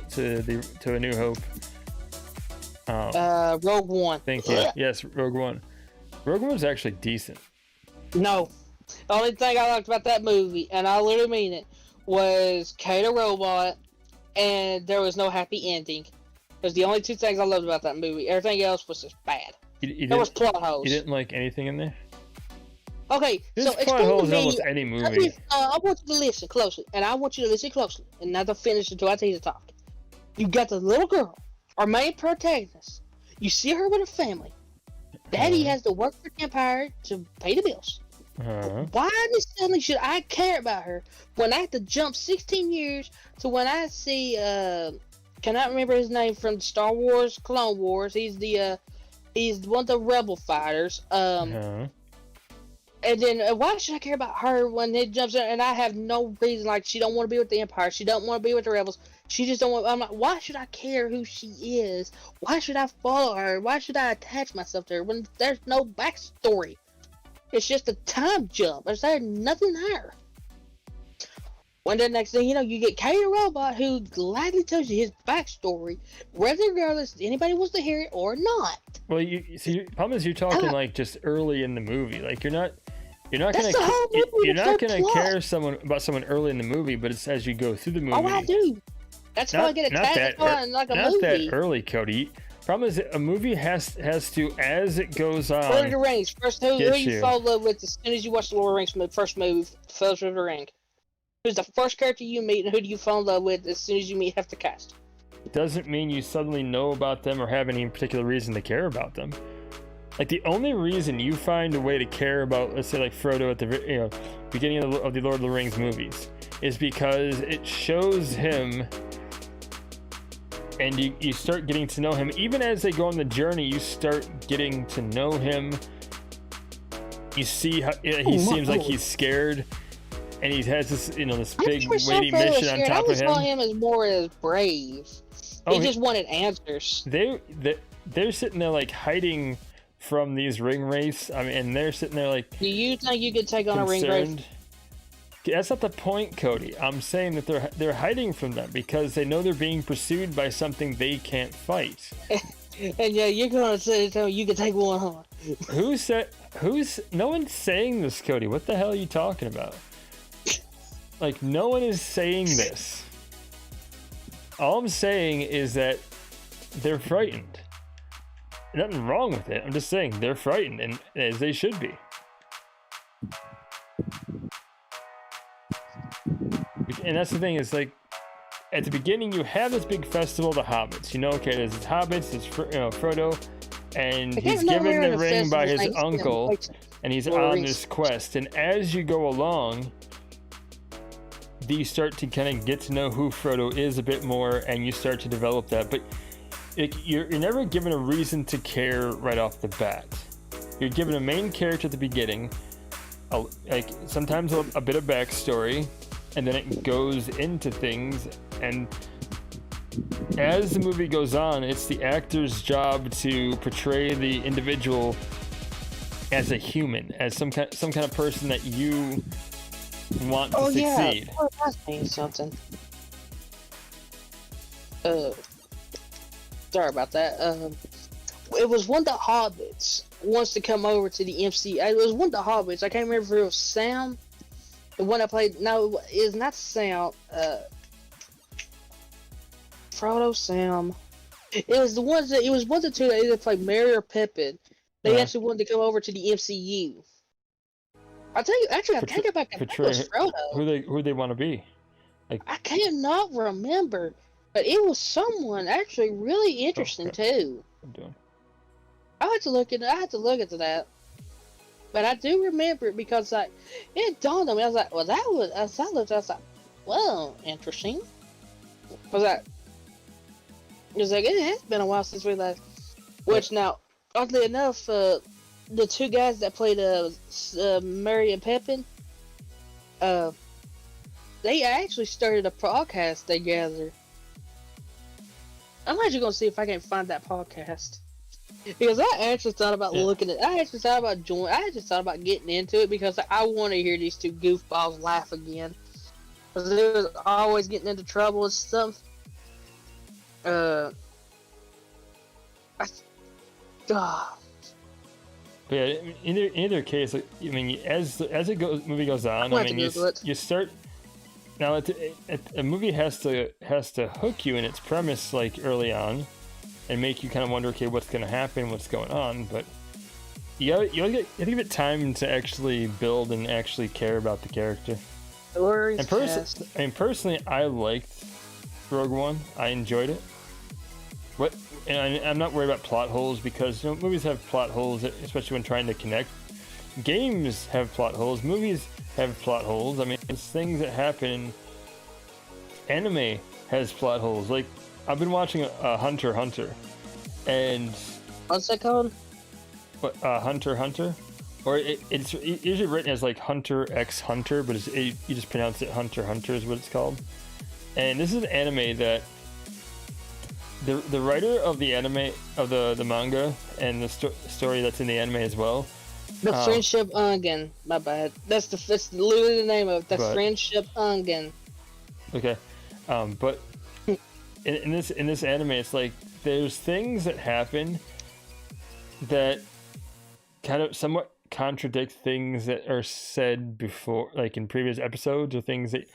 A New Hope. Rogue One. Thank you. Yes, Rogue One. Rogue One was actually decent. No. The only thing I liked about that movie, and I literally mean it, was Kate a robot, and there was no happy ending. Those the only 2 things I loved about that movie. Everything else was just bad. There was plot holes. You didn't like anything in there? Okay, there's plot holes in almost any movie. I want you to listen closely, and not to finish until I tell you to talk. You got the little girl, our main protagonist. You see her with her family. Daddy has to work for the Empire to pay the bills. Why suddenly should I care about her when I have to jump 16 years to when I see cannot remember his name from Star Wars Clone Wars. He's one of the rebel fighters. And then why should I care about her when it jumps in and I have no reason, like she don't want to be with the Empire, she don't want to be with the rebels. She just don't want. I'm like, why should I care who she is? Why should I follow her? Why should I attach myself to her when there's no backstory? It's just a time jump. There's nothing there. When the next thing you know, you get Kato Robot, who gladly tells you his backstory, regardless anybody wants to hear it or not. Well, you see, your problem is you're talking like just early in the movie. Like you're not That's the whole movie. you're not gonna plot. care about someone early in the movie, but it's as you go through the movie. Oh, I do. That's why I get attached on like a movie. Not that early, Cody. Problem is, a movie has to, as it goes on. Lord of the Rings. First, who you fall in love with as soon as you watch the Lord of the Rings first movie, Fellowship of the Ring? Who's the first character you meet, and who do you fall in love with as soon as you meet half the cast? Doesn't mean you suddenly know about them or have any particular reason to care about them. Like the only reason you find a way to care about, let's say, like Frodo at the beginning of the Lord of the Rings movies, is because it shows him, and you start getting to know him. Even as they go on the journey, you start getting to know him. You see how he seems like he's scared. And he has this, this big weighty mission on top of him. I saw him as more as brave. He just wanted answers. They're sitting there like hiding from these ring wraiths. I mean, and they're sitting there like. Do you think you could take on a ring wraith? That's not the point, Cody. I'm saying that they're hiding from them because they know they're being pursued by something they can't fight. And yeah, you're gonna say you can take one on. No one's saying this, Cody. What the hell are you talking about? Like, no one is saying this. All I'm saying is that they're frightened. Nothing wrong with it. I'm just saying they're frightened, and as they should be. And that's the thing, is like, at the beginning, you have this big festival, the Hobbits. Okay, there's Hobbits, there's Frodo, and he's given the ring by his uncle, and he's on this quest. And as you go along, you start to kind of get to know who Frodo is a bit more, and you start to develop that. But you're never given a reason to care right off the bat. You're given a main character at the beginning, like sometimes a bit of backstory, and then it goes into things. And as the movie goes on, it's the actor's job to portray the individual as a human, as some kind of person that you want to succeed. Oh, that's saying something. Sorry about that. It was one of the Hobbits wants to come over to the MC. It was one of the Hobbits. I can't remember if it was Sam, the one I played. No, it's not Sam. Frodo, Sam. It was the ones that. It was one of the two that either played Merry or Pippin. They actually wanted to come over to the MCU. I'll tell you, actually, I take it back. That was Frodo. Who they want to be? Like, I cannot remember, but it was someone actually really interesting too. I had to look into that, but I do remember it because it dawned on me. I was like, well, that was. I was like, well, interesting. Was that? It was like, it has been a while since we last. Which now, oddly enough, the two guys that played Merry and Pippin, they actually started a podcast together. I'm actually gonna see if I can find that podcast, because I actually thought about looking at. I actually thought about joining. I just thought about getting into it because I want to hear these two goofballs laugh again, because they was always getting into trouble and stuff. But yeah, in either case, like, I mean, as movie goes on, I mean, you start. Now, a movie has to hook you in its premise, like early on, and make you kind of wonder, okay, what's going to happen, what's going on. But you have to give it time to actually build and actually care about the character. And personally, I liked Rogue One. I enjoyed it. And I'm not worried about plot holes, because movies have plot holes, especially when trying to connect. Games have plot holes. Movies have plot holes. I mean, it's things that happen. Anime has plot holes. Like, I've been watching Hunter x Hunter, and what's that called? Hunter x Hunter, or it's usually written as like Hunter x Hunter, but you just pronounce it Hunter x Hunter is what it's called. And this is an anime that the writer of the anime, of the manga, and the story that's in the anime as well. The Friendship Ungen. My bad. That's literally the name of it. The Friendship Ungen. Okay, but in this anime, it's like there's things that happen that kind of somewhat contradict things that are said before, like in previous episodes, or things that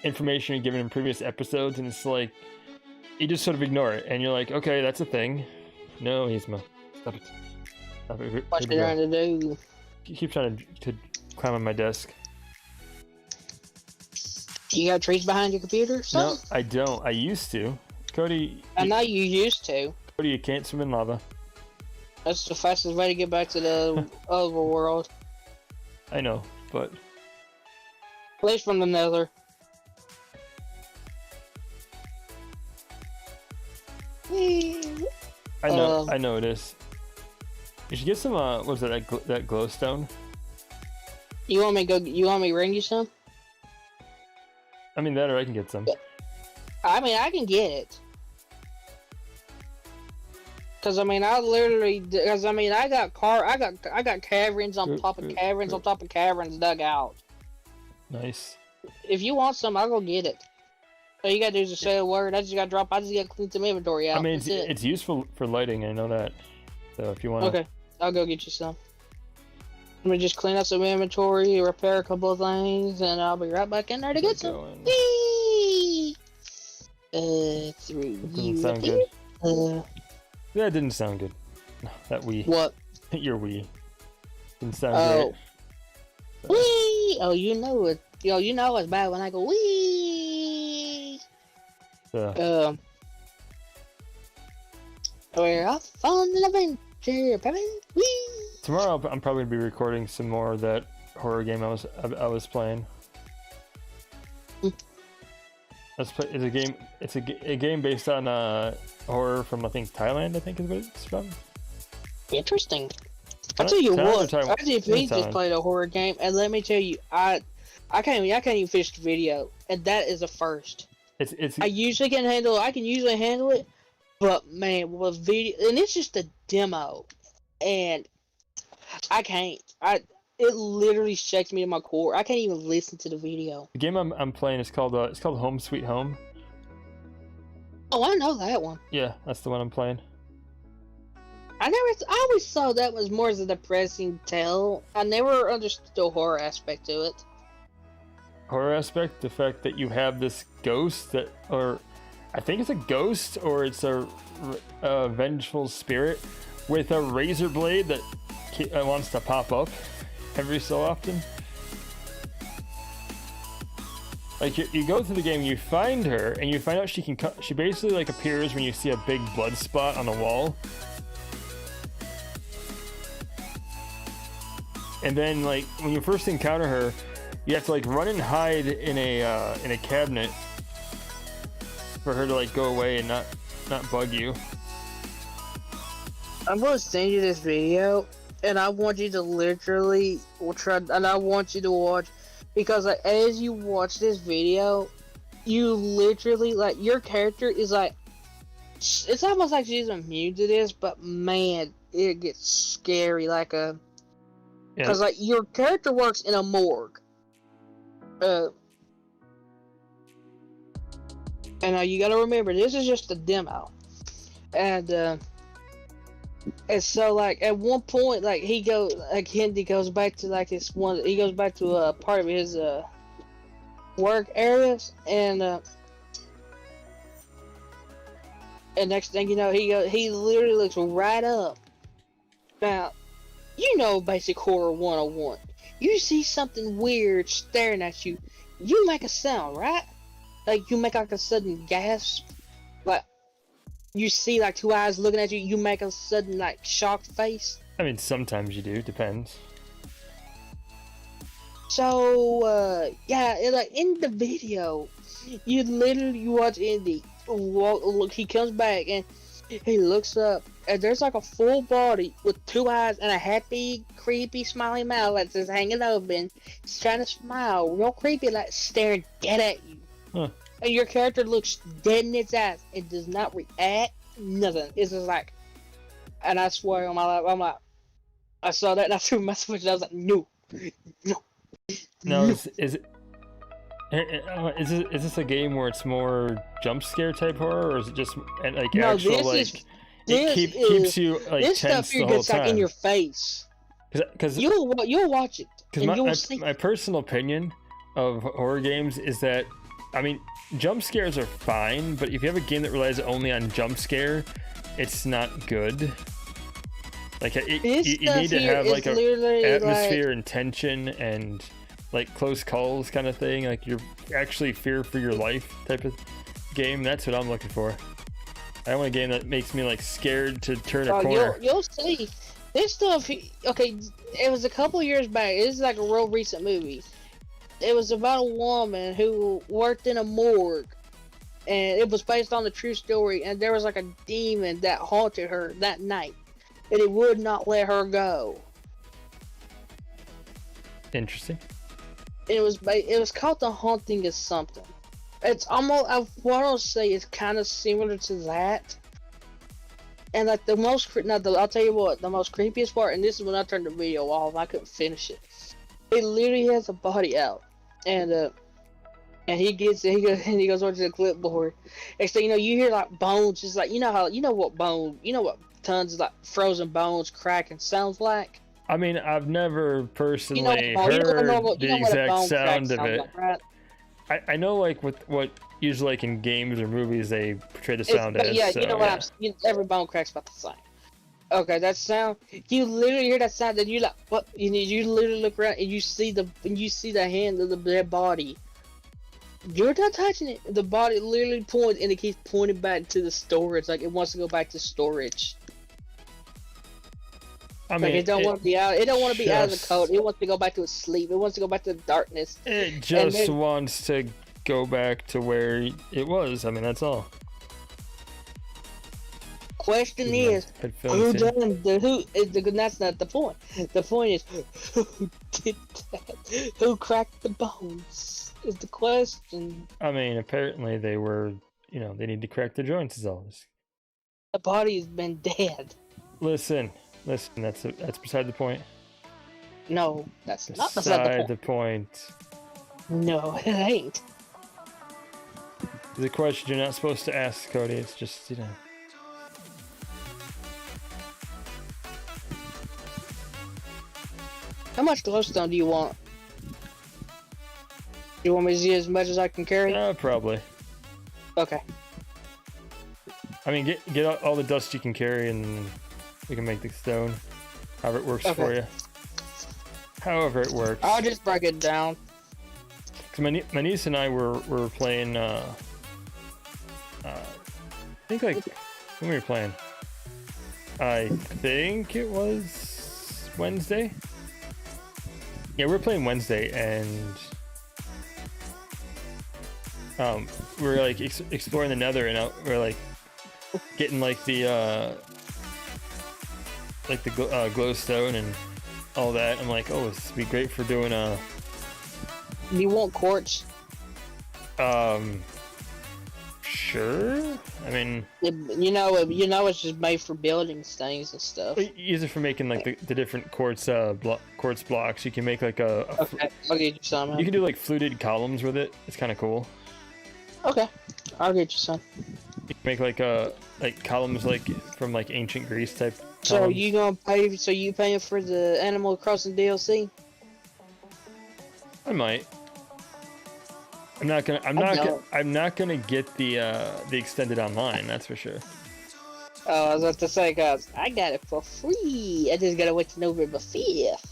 information you're given in previous episodes, and it's like you just sort of ignore it, and you're like, okay, that's a thing. No, Yzma, stop it. Stop it. What you trying to do? You keep trying to climb on my desk. You got trees behind your computer? No, I don't. I used to. Cody. I know you used to. Cody, you can't swim in lava. That's the fastest way to get back to the overworld. I know, but At least from the nether. I know it is. You should get some. What was it? That glowstone. You want me to go? You want me to bring you some? I mean that, or I can get some. I mean, I can get it. Cause I mean, I got caverns on top of caverns on top of caverns dug out. Nice. If you want some, I'll go get it. All you gotta do is just say a word. I just gotta clean some inventory out. I mean, it's useful for lighting. I know that. So if you want. Okay, I'll go get you some. Let me just clean up some inventory, repair a couple of things, and I'll be right back in there to get some. Whee! Through Doesn't sound good. That didn't sound good. That Wii. What? Your Wii. Didn't sound great. Wee! Oh, you know it. Yo, you know it's bad when I go wee. We're off on an adventure, baby. Wee. Tomorrow I'm probably gonna be recording some more of that horror game I was playing. It's a game. It's a game based on horror from, I think, Thailand. I think is what it's from. Interesting. I'll tell you what. RGP just played a horror game, and let me tell you, I can't even finish the video, and that is a first. I usually can handle it. I can usually handle it, but man, with video, and it's just a demo, and I can't. It literally shakes me to my core. I can't even listen to the video. The game I'm playing is called Home Sweet Home. Oh, I know that one. Yeah, that's the one I'm playing. I always saw that was more as a depressing tale. I never understood the horror aspect to it. Horror aspect? The fact that you have this ghost that, or I think it's a ghost, or it's a vengeful spirit with a razor blade that wants to pop up every so often. Like you go through the game, you find her, and you find out she basically like appears when you see a big blood spot on the wall. And then, like, when you first encounter her, you have to like run and hide in a cabinet for her to like go away and not bug you. I'm gonna send you this video, and I want you to literally try, and I want you to watch, because like, as you watch this video, you literally, like, your character is like, it's almost like she's immune to this, but man, it gets scary, like a. Because, like, your character works in a morgue. And you gotta remember, this is just a demo. And so, like, at one point, like, Hindi goes back to, like, he goes back to a part of his, work areas, and next thing you know, he literally looks right up. Now, you know basic horror 101. You see something weird staring at you, you make a sound, right? Like, you make like a sudden gasp. Like, you see like two eyes looking at you, you make a sudden like shocked face. I mean, sometimes you do, depends. So, yeah, like in the video, you watch Indy look, he comes back and he looks up, and there's like a full body with two eyes and a happy, creepy, smiling mouth that's just hanging open. He's trying to smile, real creepy, like staring dead at you. Huh. And your character looks dead in its eyes and does not react, nothing. It's just like, and I swear on my life, I'm like, I saw that and I threw my switch and I was like, no. Now, is Is this a game where it's more jump scare type horror, or is it just like No, actual keeps you like this stuff tense here the whole gets like in time? your face. Because You'll watch it and you'll see. my personal opinion of horror games is that, I mean, jump scares are fine, but if you have a game that relies only on jump scare, it's not good. Like you need to have like a atmosphere and tension and like close calls kind of thing. Like you're actually fear for your life type of game. That's what I'm looking for. I want a game that makes me like scared to turn a corner. You'll see. This stuff, okay, it was a couple years back. This is like a real recent movie. It was about a woman who worked in a morgue, and it was based on a true story. And there was like a demon that haunted her that night, and it would not let her go. Interesting. It was called The Haunting of something. It's almost, what I'll say is kind of similar to that. And like I'll tell you what, the most creepiest part, and this is when I turned the video off, I couldn't finish it. It literally has a body out, and he goes over to the clipboard. Next thing you know, you hear like bones, just like you know what tons of like frozen bones cracking sounds like. I mean, I've never personally heard the exact sound of it. Like, right? I know like what usually like in games or movies they portray the sound as. Yeah, so, you know what every bone cracks about the same. Okay, that sound, you literally hear that sound, and you like what? You literally look around and you see the hand of the dead body. You're not touching it. The body literally points, and it keeps pointing back to the storage, like it wants to go back to storage. I mean, like it don't want to be out. It don't want to be out of the cold. It wants to go back to its sleep. It wants to go back to the darkness. It just wants to go back to where it was. I mean, that's all. Question is, who done that's not the point. The point is, who did that? Who cracked the bones? Is the question. I mean, apparently they were, they need to crack the joints is all. The body's been dead. Listen, that's beside the point. No, that's not beside the point. No, it ain't. It's a question you're not supposed to ask, Cody. It's just, How much glowstone do you want? You want me to see as much as I can carry? Probably. Okay. I mean, get all the dust you can carry, and we can make the stone. However it works for you. However it works. I'll just break it down. Cause my niece and I were playing. I think like when we were playing. I think it was Wednesday. Yeah, we were playing Wednesday, and we were like exploring the Nether, and we're like getting like the glowstone and all that. I'm like, oh, this would be great for doing You want quartz? Sure. I mean, it's just made for building things and stuff. Use it for making like the different quartz quartz blocks. You can make like okay, I'll get you some. You can do like fluted columns with it. It's kind of cool. Okay, I'll get you some. You can make like columns like from like ancient Greece type. So columns. you gonna pay? So you paying for the Animal Crossing DLC? I might. I'm not gonna get the extended online. That's for sure. Oh, I was about to say, guys, I got it for free. I just gotta wait to November 5th.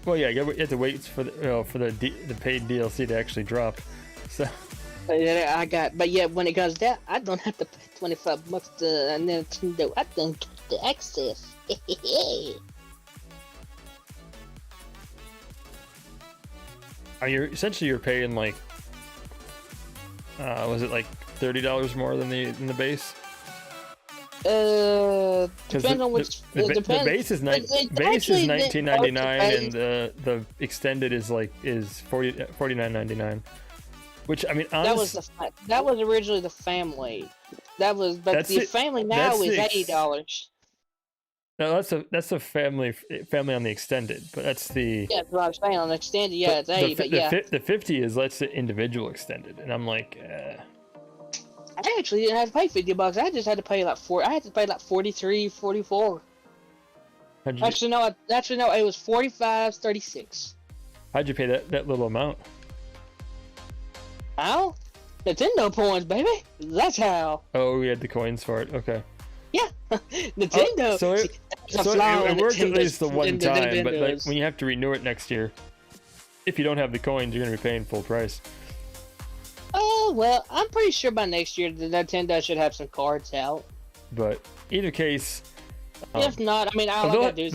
Well, yeah, you have to wait for the paid DLC to actually drop. So. But yeah, when it goes down, I don't have to pay $25 to Nintendo. I don't get the access. You're paying like, was it like $30 more than the base? Depends on which. The base is $19.99, and the extended is $49.99. Which, I mean, honestly, that was originally the family. The family now is $80. No, that's a family on the extended, but that's the Yeah, that's what I'm saying on extended. Yeah, it's 80, but yeah. the 50 is that's the individual extended, and I'm like, I actually didn't have to pay $50. I just had to pay like I had to pay like 43, 44. Actually, no. It was 45.36. How'd you pay that little amount? How? Nintendo points, baby. That's how. Oh, we had the coins for it. Okay. Yeah, Nintendo. Oh, so it worked at least the one time, but like when you have to renew it next year, if you don't have the coins, you're gonna be paying full price. Oh well, I'm pretty sure by next year the Nintendo should have some cards out. But either case, if not, I mean, all I gotta do is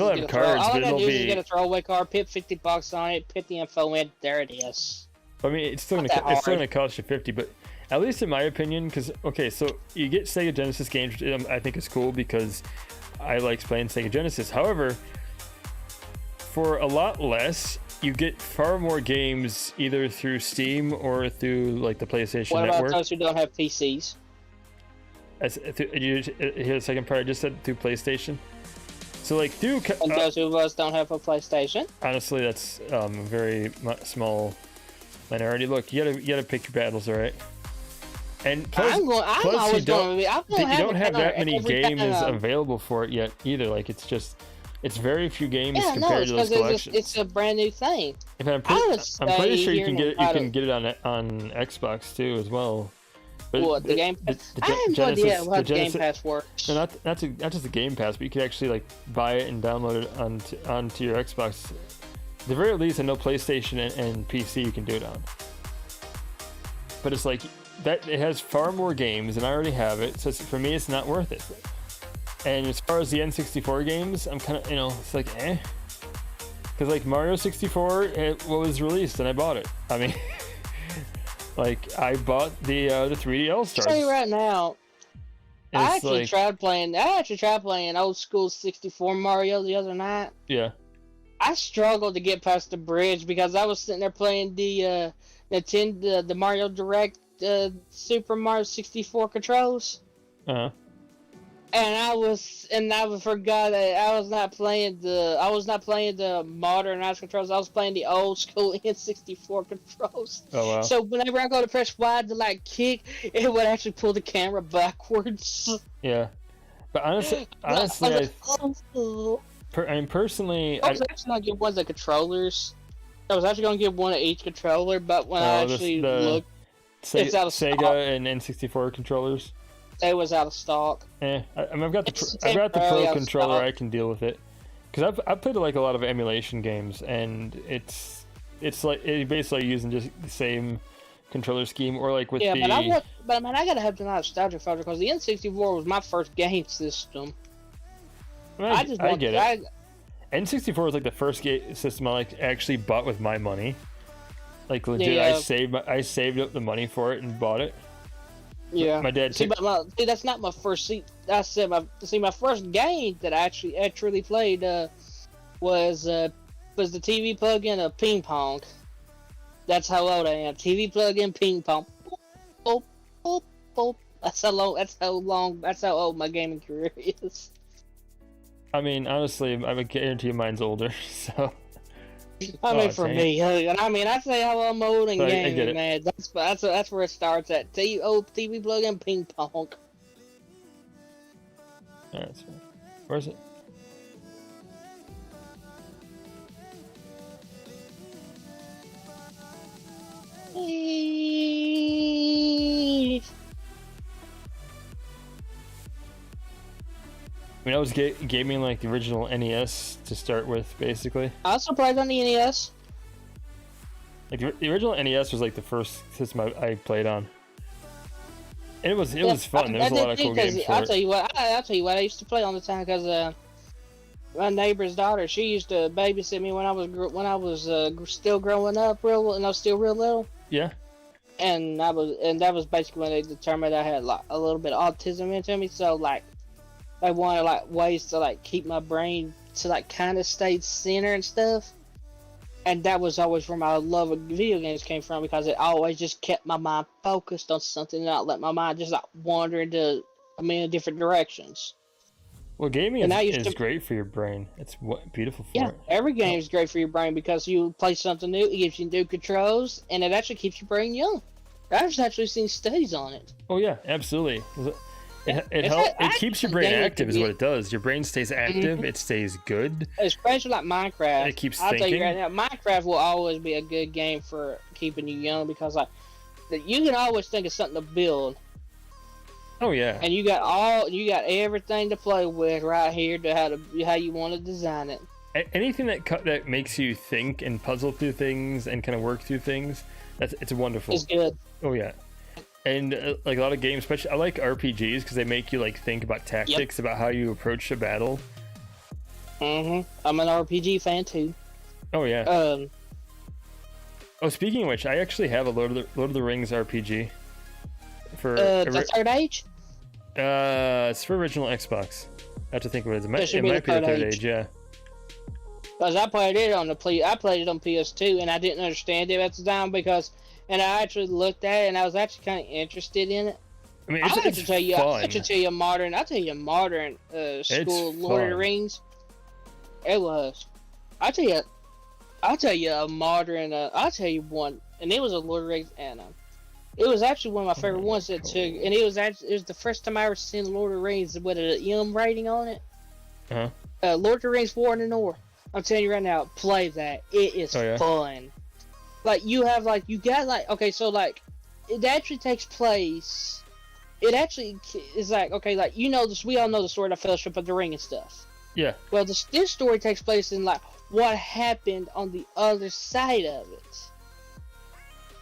get a throwaway card, put $50 on it, put the info in. There it is. I mean, it's still gonna cost you 50, but at least in my opinion, because okay, so you get Sega Genesis games, which I think is cool because I like playing Sega Genesis. However, for a lot less, you get far more games either through Steam or through like the PlayStation Network. What about those who don't have PCs? Did you hear the second part I just said? Through PlayStation. So like through and those of us don't have a PlayStation. Honestly, that's a very small minority. Look, you gotta pick your battles, all right? And plus, you don't have that many games available for it yet either. Like it's very few games compared to those collections. It's a brand new thing. I'm pretty sure you can get it on Xbox too as well. But what, the Game Pass? I have no idea how the Game Pass works. No, not just the Game Pass, but you can actually like buy it and download it onto your Xbox. At the very least, I know PlayStation and PC you can do it on. But it's like that it has far more games, and I already have it, so for me, it's not worth it. And as far as the N64 games, I'm kind of, it's like, because like Mario 64, it was released, and I bought it. I mean, like I bought the 3D All-Stars. I'll tell you right now, I actually tried playing old school 64 Mario the other night. Yeah. I struggled to get past the bridge because I was sitting there playing the Nintendo, the Mario Direct Super Mario 64 controls. Uh-huh. And I forgot that I was not playing the modernized controls. I was playing the old school N64 controls. Oh wow! So whenever I go to press Y to like kick, it would actually pull the camera backwards. Yeah, but honestly, personally, I was actually gonna get one of the controllers. I was actually gonna get one of each controller, but when I actually looked, it's out of Sega stock. and N64 controllers. They was out of stock. I've got the Pro controller. I can deal with it because I've played like a lot of emulation games, and it's like it's basically using just the same controller scheme, or like with the. But I mean, I gotta have the nostalgia factor because the N64 was my first game system. I get it. N64 was like the first game system I like actually bought with my money. Like legit, yeah. I saved up the money for it and bought it. Yeah, my dad. That's not my first. My first game that I actually played was the TV plug-in of ping pong. That's how old I am. TV plug-in ping pong. Boop, boop, boop. That's how old my gaming career is. I mean, honestly, I would guarantee mine's older. So. I mean, for me, I mean, I say how I'm old in gaming, man. That's where it starts at. TV plug-in ping pong. Yeah, that's fine. Where is it? I mean, I was gaming like the original NES to start with, basically. I also played on the NES. Like the original NES was like the first system I played on. And it was fun. There was a lot of cool games for I'll tell you what. I used to play all the time because my neighbor's daughter, she used to babysit me when I was still growing up, and I was still real little. Yeah. And that was basically when they determined I had like a little bit of autism into me. So like. I wanted like ways to like keep my brain to like kind of stay center and stuff, and that was always where my love of video games came from because it always just kept my mind focused on something and not let my mind just like wander into a million different directions. Well, gaming And I is, used is to, great for your brain. It's beautiful for yeah, it. every game Oh, is great for your brain because you play something new, it gives you new controls, and it actually keeps your brain young. I've actually seen studies on it. oh yeah, absolutely. Yeah, It I keeps your think brain gaming active could is what be, it does. Your brain stays active. mhm, It stays good. especially like Minecraft. It keeps I'll tell you right thinking. now, Minecraft will always be a good game for keeping you young because like you can always think of something to build, Oh yeah. and you got everything to play with right here to how you want to design it. Anything that makes you think and puzzle through things and kind of work through things, it's wonderful. It's good. Oh yeah. And like a lot of games, especially I like RPGs because they make you like think about Yep. tactics, about how you approach a battle. I'm an RPG fan too. Oh yeah. Um, Oh, speaking of which, I actually have a Lord of the Rings RPG for the Third Age. it's for original Xbox. I have to think what it is. It It might, should it be the might be the Third Third Age. Age, yeah. Because I played it on I played it on PS2 and I didn't understand it at the time and I actually looked at it and I was actually kind of interested in it. I mean, I'll it's actually tell you, fun. I'll tell you a modern school It's Lord of the fun. Rings. It was. I'll tell you a modern. I'll tell you one, and it was a Lord of the Rings, and it was actually one of my favorite ones that took, and it was the first time I ever seen Lord of the Rings with an M rating on it. Uh-huh. Lord of the Rings: War in the North. I'm telling you right now, play that. It is Oh, yeah? fun. Like you got okay, so like it actually takes place. It actually is like okay, like this. We all know the story of the Fellowship of the Ring and stuff. Yeah. Well, this story takes place in like what happened on the other side of it.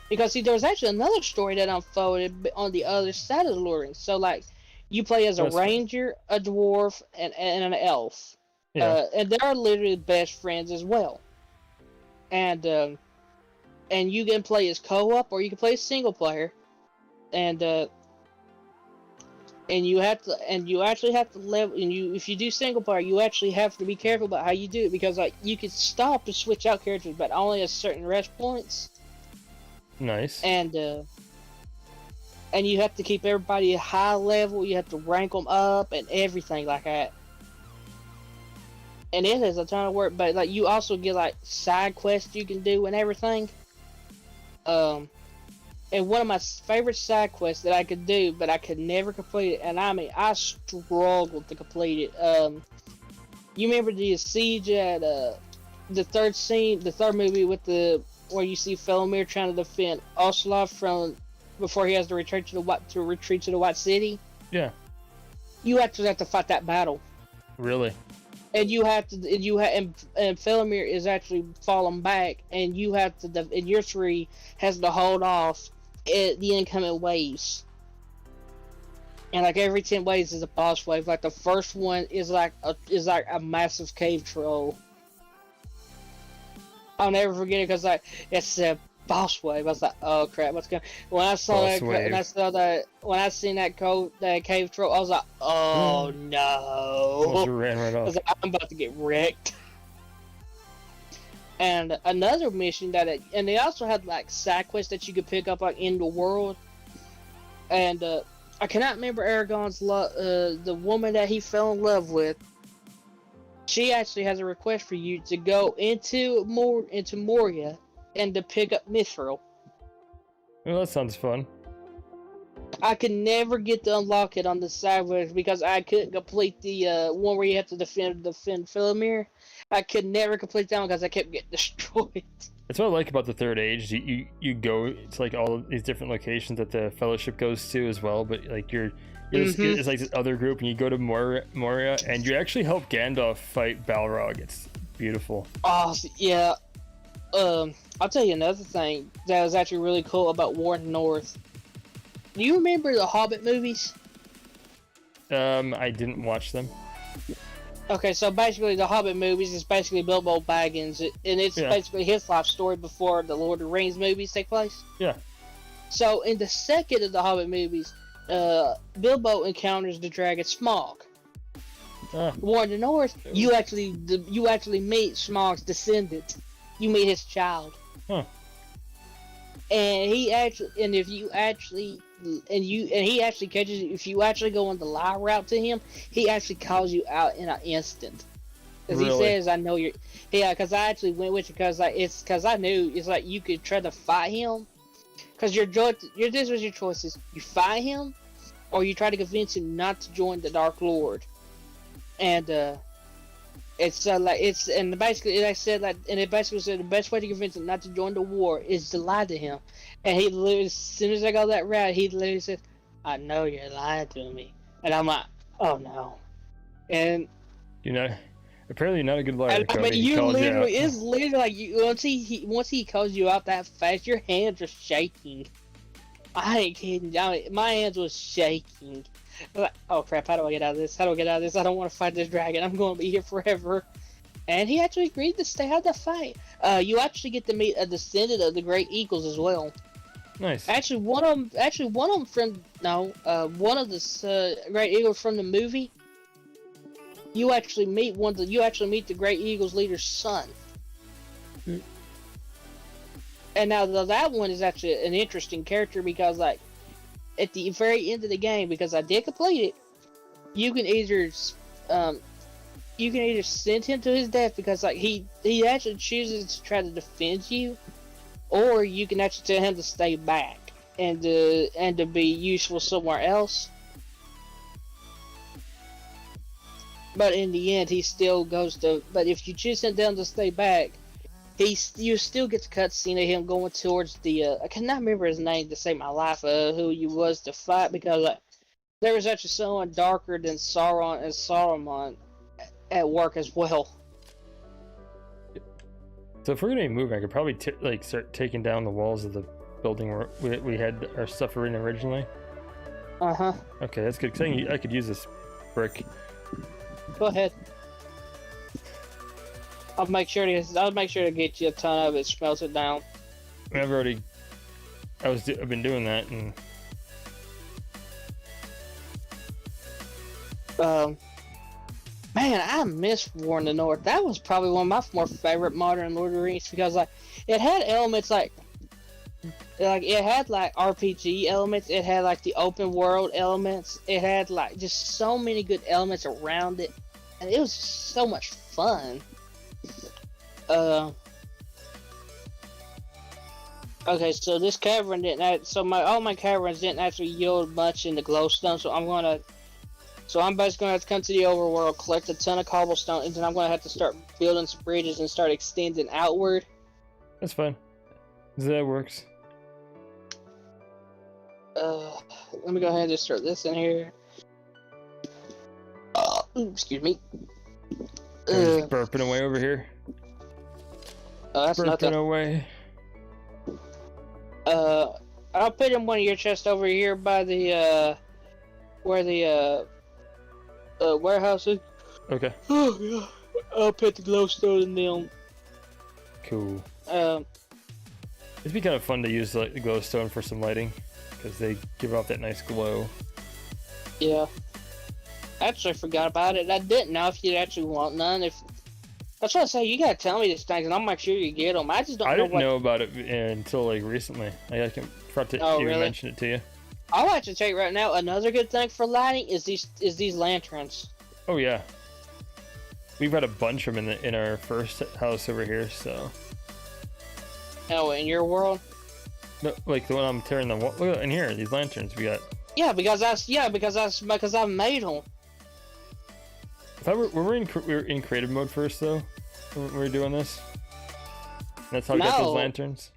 Because see, there was actually another story that unfolded on the other side of the Lord of the Rings. So like, you play as a That's fun. ranger, a dwarf, and an elf. Yeah. And they're literally best friends as well. And you can play as co-op or you can play as single player. And you actually have to level, if you do single player, you actually have to be careful about how you do it because like you can stop to switch out characters, but only at certain rest points. Nice. And you have to keep everybody high level. You have to rank them up and everything like that. And it is a ton of work, but like you also get like side quests you can do and everything. And one of my favorite side quests that I could do, but I could never complete it, and I mean I struggled to complete it. You remember the siege at the third movie with where you see Felomir trying to defend Ocelot from before he has to retreat to the White City? Yeah. You actually have to fight that battle. Really? And and Felomir is actually falling back, and you have to, and your three has to hold off at the incoming waves. And like every 10 waves is a boss wave. Like the first one is like a massive cave troll. I'll never forget it because like it's a boss wave. I was like, oh crap, what's going? When I saw Boss wave. when I seen that cave troll, I was like, oh no. Almost ran right I off. was like, I'm about to get wrecked. And another mission and they also had like side quests that you could pick up like in the world. And I cannot remember Aragorn's the woman that he fell in love with. She actually has a request for you to go into Moria and to pick up Mithril. Well, that sounds fun. I could never get to unlock it on the side because I couldn't complete the one where you have to defend Felomir. I could never complete that one because I kept getting destroyed. That's what I like about the Third Age. You go to like all of these different locations that the Fellowship goes to as well, but like it's like this other group, and you go to Moria, and you actually help Gandalf fight Balrog. It's beautiful. Oh yeah. I'll tell you another thing that was actually really cool about War in the North. Do you remember the Hobbit movies? I didn't watch them. Okay, so basically the Hobbit movies is basically Bilbo Baggins, and it's basically his life story before the Lord of the Rings movies take place. Yeah. So in the second of the Hobbit movies, Bilbo encounters the dragon Smaug. War in the North, you actually meet Smaug's descendant. You meet his child. Huh. And if you actually and he actually catches you. If you actually go on the lie route to him, he actually calls you out in an instant. Because Really? he says, "I know you're." Yeah, because I actually went with you because I knew it's like you could try to fight him. Because this was your choices: you fight him, or you try to convince him not to join the Dark Lord. And basically they said like, and it basically said the best way to convince him not to join the war is to lie to him. And he literally, as soon as I go that route, he literally said, "I know you're lying to me," and I'm like, "Oh no," and. Apparently you're not a good liar, I mean, Cody. you Called you literally, out. it's literally like once he calls you out that fast, your hands are shaking. I ain't kidding. My hands was shaking. Like, oh crap! How do I get out of this? How do I get out of this? I don't want to fight this dragon. I'm going to be here forever. And he actually agreed to stay out the fight. You actually get to meet a descendant of the Great Eagles as well. Nice. Actually, one of them one of the Great Eagles from the movie. You actually meet the Great Eagles leader's son. Hmm. And now that one is actually an interesting character because like at the very end of the game, because I did complete it, you can either send him to his death because like he actually chooses to try to defend you, or you can actually tell him to stay back and to be useful somewhere else. But in the end, he still goes to. But if you choose him down to stay back, you still get the cutscene of him going towards the. I cannot remember his name to save my life. Who he was to fight because there was actually someone darker than Saruman at work as well. So if we're gonna be moving, I could probably start taking down the walls of the building where we had our stuff in originally. Okay, that's good. 'Cause I could use this brick. Go ahead. I'll make sure to get you a ton of it smelted down. I've been doing that, and man, I miss War in the North. That was probably one of my more favorite modern Lord of the Rings because like it had elements like it had like RPG elements, it had like the open world elements, it had like just so many good elements around it, and it was so much fun. Okay, so this cavern didn't. All my caverns didn't actually yield much in the glowstone, so I'm basically gonna have to come to the overworld, collect a ton of cobblestone, and then I'm gonna have to start building some bridges and start extending outward. that's fine. That works. Let me go ahead and just throw this in here. Excuse me. Just burping away over here. That's Burping nothing. away. I'll put in one of your chests over here by the where the warehouse is. Okay. Oh yeah. I'll put the glowstone in them. Cool. Um, It'd be kind of fun to use like the glowstone for some lighting, because they give off that nice glow. Yeah. I actually forgot about it. I didn't know if you'd actually want none. That's what I say. You gotta tell me these things, and I'll make sure you get them. I just don't. I know didn't know about it until like recently. I forgot to even really? mention it to you. I'll actually tell you right now. Another good thing for lighting is these lanterns. Oh yeah. We've got a bunch of them in our first house over here. So. Oh, in your world? No, like the one I'm tearing the wall. Look in here. These lanterns we got. Yeah, because I made them. I thought we were in creative mode first though. When we were doing this. That's how we got those lanterns.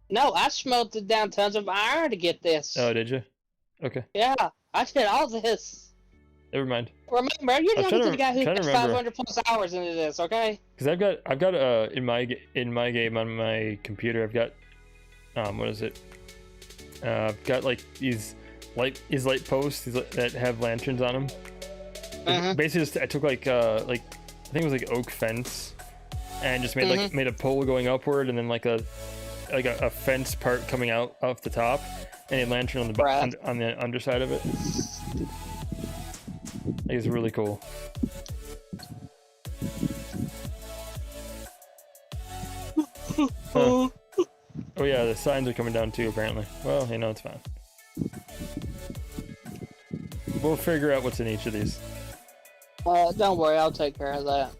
No, I smelted down tons of iron to get this. Oh, did you? Okay. Yeah, I did all this. Never mind. Remember, you're talking to the guy who trying put to remember. 500 plus hours into this, okay? Because I've got in my game on my computer, I've got what is it? I've got like these light posts that have lanterns on them. Basically, I took like I think it was like oak fence, and just made made a pole going upward, and then like a fence part coming out off the top, and a lantern on the on the underside of it. I think it's really cool. Oh yeah, the signs are coming down too apparently. Well, it's fine. We'll figure out what's in each of these. Don't worry, I'll take care of that.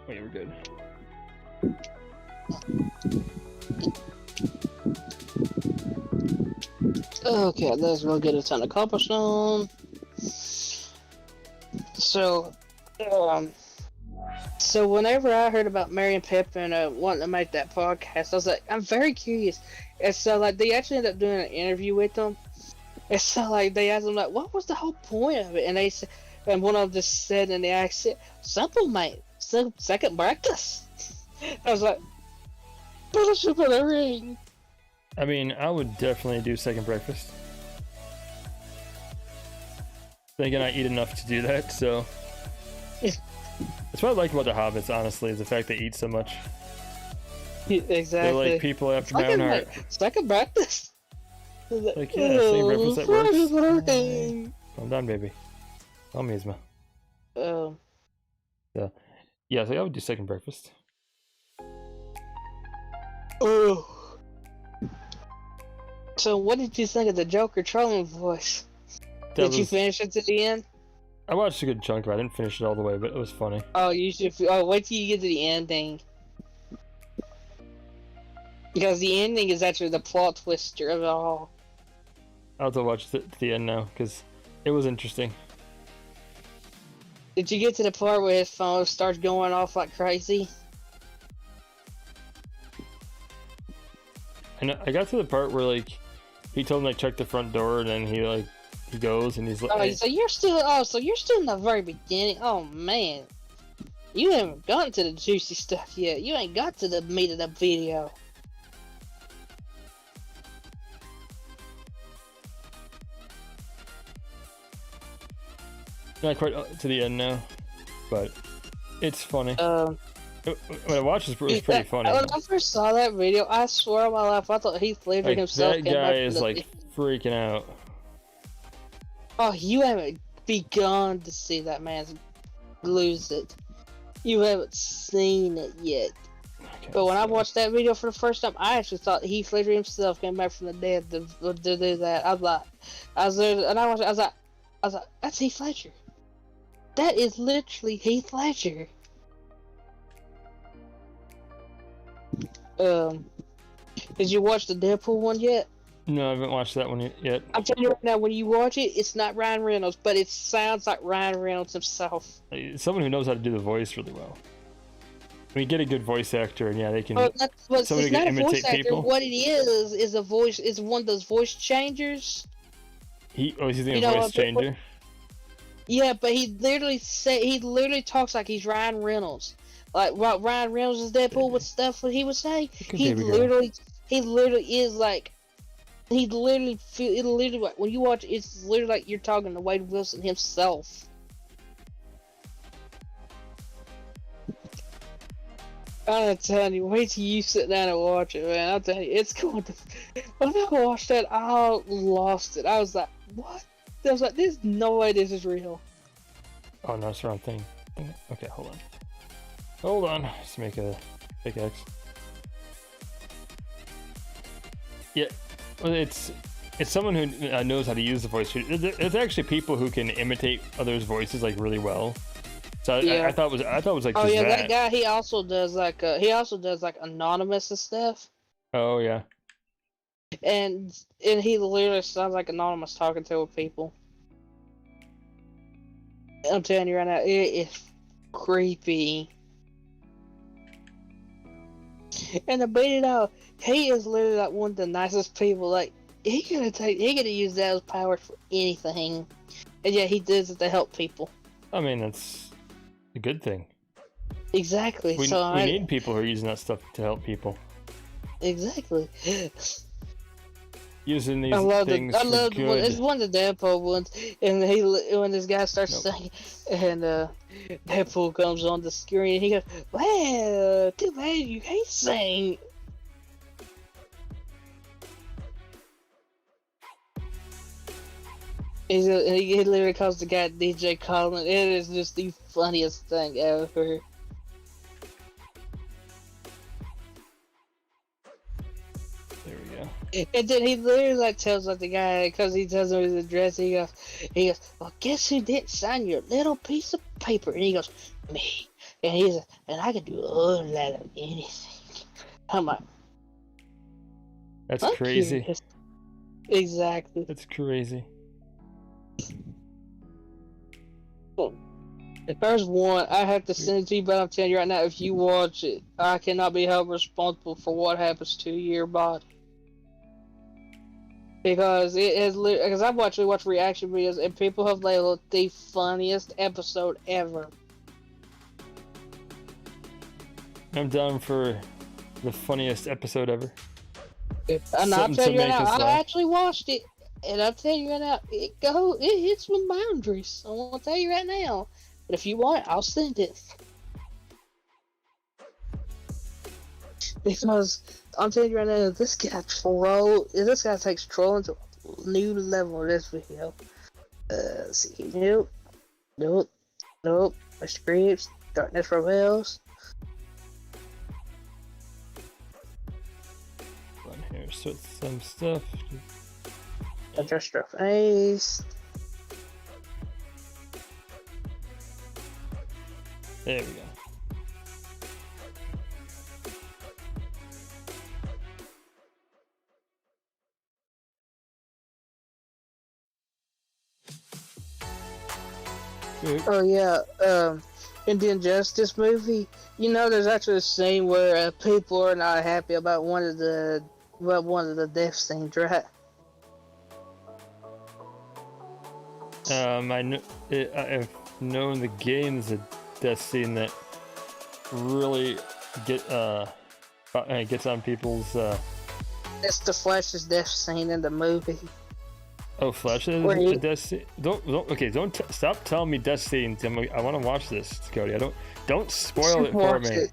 Wait, we're good. Okay, let's go get a ton of cobblestone. So whenever I heard about Mary and Pippin wanting to make that podcast, I was like, I'm very curious. And so, like, they actually ended up doing an interview with them. And so, like, they asked them, like, what was the whole point of it? And they said, and one of them just said in the accent, simple, mate. Second breakfast. I was like, put a ship in the ring. I mean, I would definitely do second breakfast. Then again, I eat enough to do that, so. That's what I like about the hobbits, honestly, is the fact they eat so much. Exactly. They're like people after my own heart. Second breakfast. Like, yeah, second breakfast that works. I'm done, baby. Tell me, Isma. Yeah, so I would do second breakfast. Oh. So, what did you think of the Joker trolling voice? Did you finish it to the end? I watched a good chunk of it. I didn't finish it all the way, but it was funny. Oh, you should. Oh, wait till you get to the ending. Because the ending is actually the plot twister of it all. I'll have to watch it to the end now, because it was interesting. Did you get to the part where his phone starts going off like crazy? And I got to the part where, like, he told him, like, check the front door, and then he goes, and he's like... Oh, so you're still in the very beginning? Oh, man. You haven't gotten to the juicy stuff yet. You ain't got to the meat of the video. Not quite to the end now, but it's funny. When I watched it, it was pretty funny. When I first saw that video, I swear on my life, I thought Heath Ledger like, himself that guy is like freaking out. Oh, you haven't begun to see that man lose it. You haven't seen it yet. But when I watched that video for the first time, I actually thought Heath Ledger himself came back from the dead to do that. I was there, and I was like, that's Heath Ledger. That is literally Heath Ledger. Did you watch the Deadpool one yet? No, I haven't watched that one yet. I'm telling you right now, when you watch it, it's not Ryan Reynolds, but it sounds like Ryan Reynolds himself. Someone who knows how to do the voice really well. I mean, get a good voice actor, and yeah, they can. It's someone who not can a voice imitate actor. people. What it is a voice. Is one of those voice changers. He's the voice changer. Yeah, but he literally talks like he's Ryan Reynolds. Like what Ryan Reynolds is Deadpool with stuff what he was saying. He literally is like. It literally like when you watch it's literally like you're talking to Wade Wilson himself. I'm telling you, wait till you sit down and watch it, man. I'll tell you, it's going to. When I watched that, I lost it. I was like, what? I was like, there's no way this is real. Oh no, it's the wrong thing. Okay, hold on. Hold on. Let's make a pickaxe. Yeah, well, it's someone who knows how to use the voice. It's actually people who can imitate others' voices like really well. So yeah. I thought it was like. Oh yeah, that guy. He also does like anonymous and stuff. Oh yeah. And he literally sounds like anonymous talking to people. I'm telling you right now, it is creepy. And to beat it out, he is literally like one of the nicest people. Like he gonna use those powers for anything, and yeah, he does it to help people. I mean, that's a good thing. Exactly. We need people who are using that stuff to help people. Exactly. Using these things I love for good. One. It's one of the Deadpool ones, and when this guy starts singing, and Deadpool comes on the screen, and he goes, "Well, too bad you can't sing." He literally calls the guy DJ Colin. It is just the funniest thing ever. And then he literally like tells like the guy because he tells him his address. He goes, well, guess who didn't sign your little piece of paper? And he goes, me. And I can do a whole lot of anything. I'm like, That's I'm crazy. curious. Exactly. That's crazy. If there's one, I have to send it to you, but I'm telling you right now, if you watch it, I cannot be held responsible for what happens to your body. Because it is, because I've watched reaction videos, and people have labeled it the funniest episode ever. I'm down for the funniest episode ever. And I'll Something tell to you right make now, us I laugh. actually watched it, and I'll tell you right now, it hits my boundaries. I want to tell you right now. But if you want it, I'll send it. Because I'm telling you right now, this guy takes trolling to a new level in this video. Let's see. Nope. The scripts, Darkness Prevails. On here, so some stuff. Adjust your face. There we go. Good. Oh yeah, in the Injustice movie, there's actually a scene where people are not happy about one of the death scenes, right? I've known the games a death scene that really gets on people's. It's the Flash's death scene in the movie. Oh, Flash is a death scene. Stop telling me death scenes. I want to watch this, Cody. Don't spoil it for me.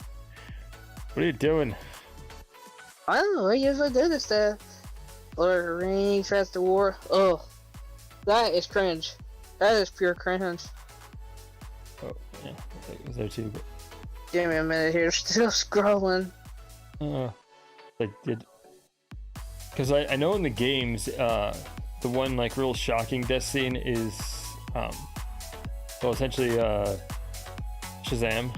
What are you doing? I don't know. I usually do this stuff. Lord of the Rings, Fast the War. Oh, that is cringe. That is pure cringe. Oh, yeah, I think it was there too. But... Give me a minute here. Still scrolling. Because I know in the games, the one like real shocking death scene is, essentially Shazam.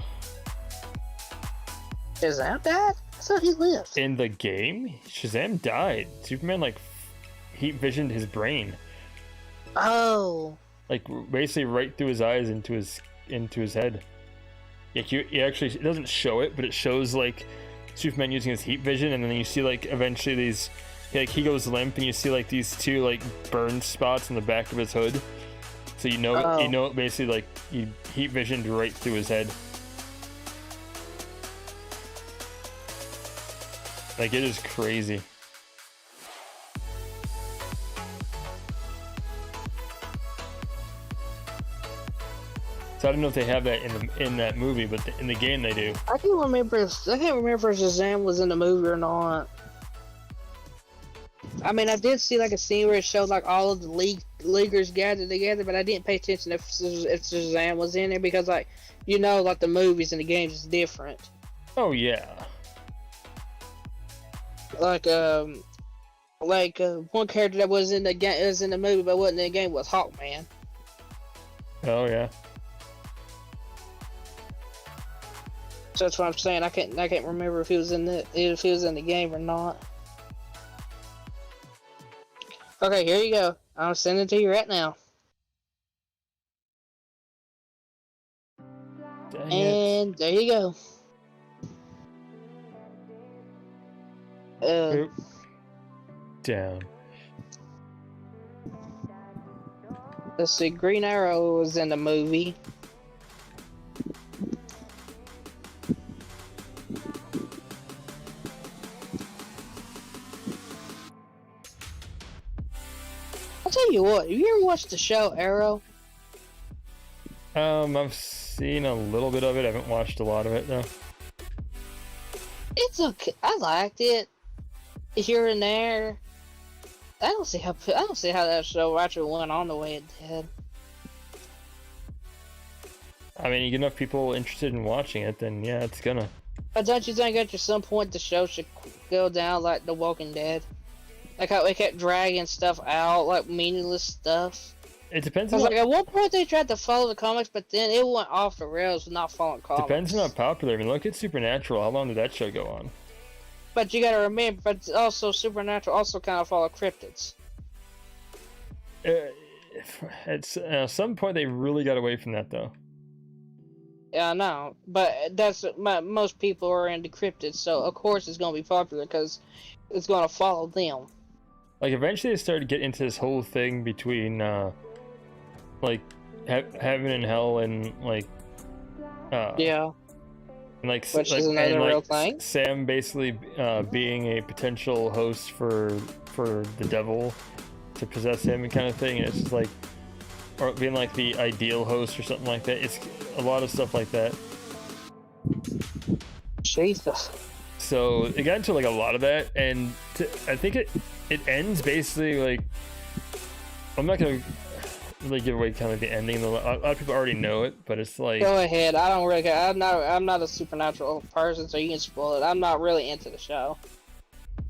Shazam died? I thought he lived. In the game, Shazam died. Superman like heat visioned his brain. Oh. Like basically right through his eyes into his head. Like you actually, it doesn't show it, but it shows like Superman using his heat vision, and then you see like eventually these, like he goes limp, and you see like these two like burn spots in the back of his hood. So you know it basically like he heat visioned right through his head. Like it is crazy. So I don't know if they have that in that movie, but in the game they do. I can't remember if Shazam was in the movie or not. I mean, I did see like a scene where it showed like all of the leaguers gathered together, but I didn't pay attention if Shazam was in there because like the movies and the games is different. Oh yeah. Like one character that was in the game was in the movie but wasn't in the game was Hawkman. Oh yeah. So that's what I'm saying. I can't remember if he was in the game or not. Okay, here you go. I'll send it to you right now. Dang and there you go. Oop. Down. Let's see. Green Arrow was in the movie. I'll tell you what. Have you ever watched the show Arrow? I've seen a little bit of it. I haven't watched a lot of it though. It's okay. I liked it. Here and there. I don't see how that show actually went on the way it did. I mean, you get enough people interested in watching it, then yeah, it's gonna. But don't you think at some point the show should go down like The Walking Dead? Like how they kept dragging stuff out, like meaningless stuff. It depends I was on like, at one point they tried to follow the comics, but then it went off the rails with not following comics. depends on how popular. I mean, look at Supernatural. How long did that show go on? But you gotta remember, but also Supernatural also kind of follow cryptids. At some point they really got away from that though. Yeah, I know, but most people are into cryptids, so of course it's gonna be popular because it's gonna follow them. Like eventually they started to get into this whole thing between like heaven and hell and like Yeah, and like which is another real thing. Sam basically being a potential host for the devil to possess him and kind of thing, and it's just like, or being like the ideal host or something like that. It's a lot of stuff like that. Jesus. So it got into like a lot of that, and I think it ends basically like, I'm not gonna really give away kind of the ending. A lot of people already know it, but it's like, Go ahead. I don't really care. I'm not a Supernatural person, so you can spoil it. I'm not really into the show.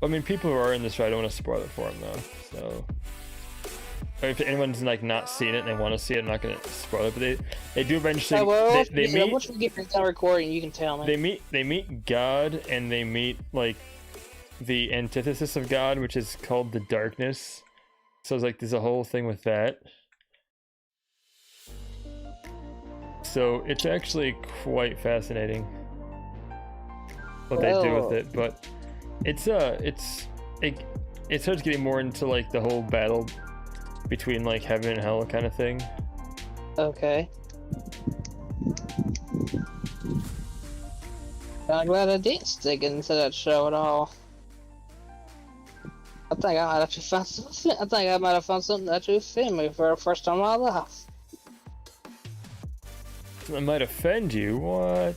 I mean, people who are in this show, I don't want to spoil it for them though. So, or if anyone's like not seen it and they want to see it, I'm not gonna spoil it. But they do eventually. They meet. Once we get done recording, you can tell me. They meet God, and they meet like the antithesis of God, which is called the darkness. So it's like there's a whole thing with that. So it's actually quite fascinating what they do with it, but it starts getting more into like the whole battle between like heaven and hell kind of thing. Okay. I'm glad I didn't stick into that show at all. I think I might actually found something. I think I might have found something that actually fit me for the first time in my life. That might offend you. What?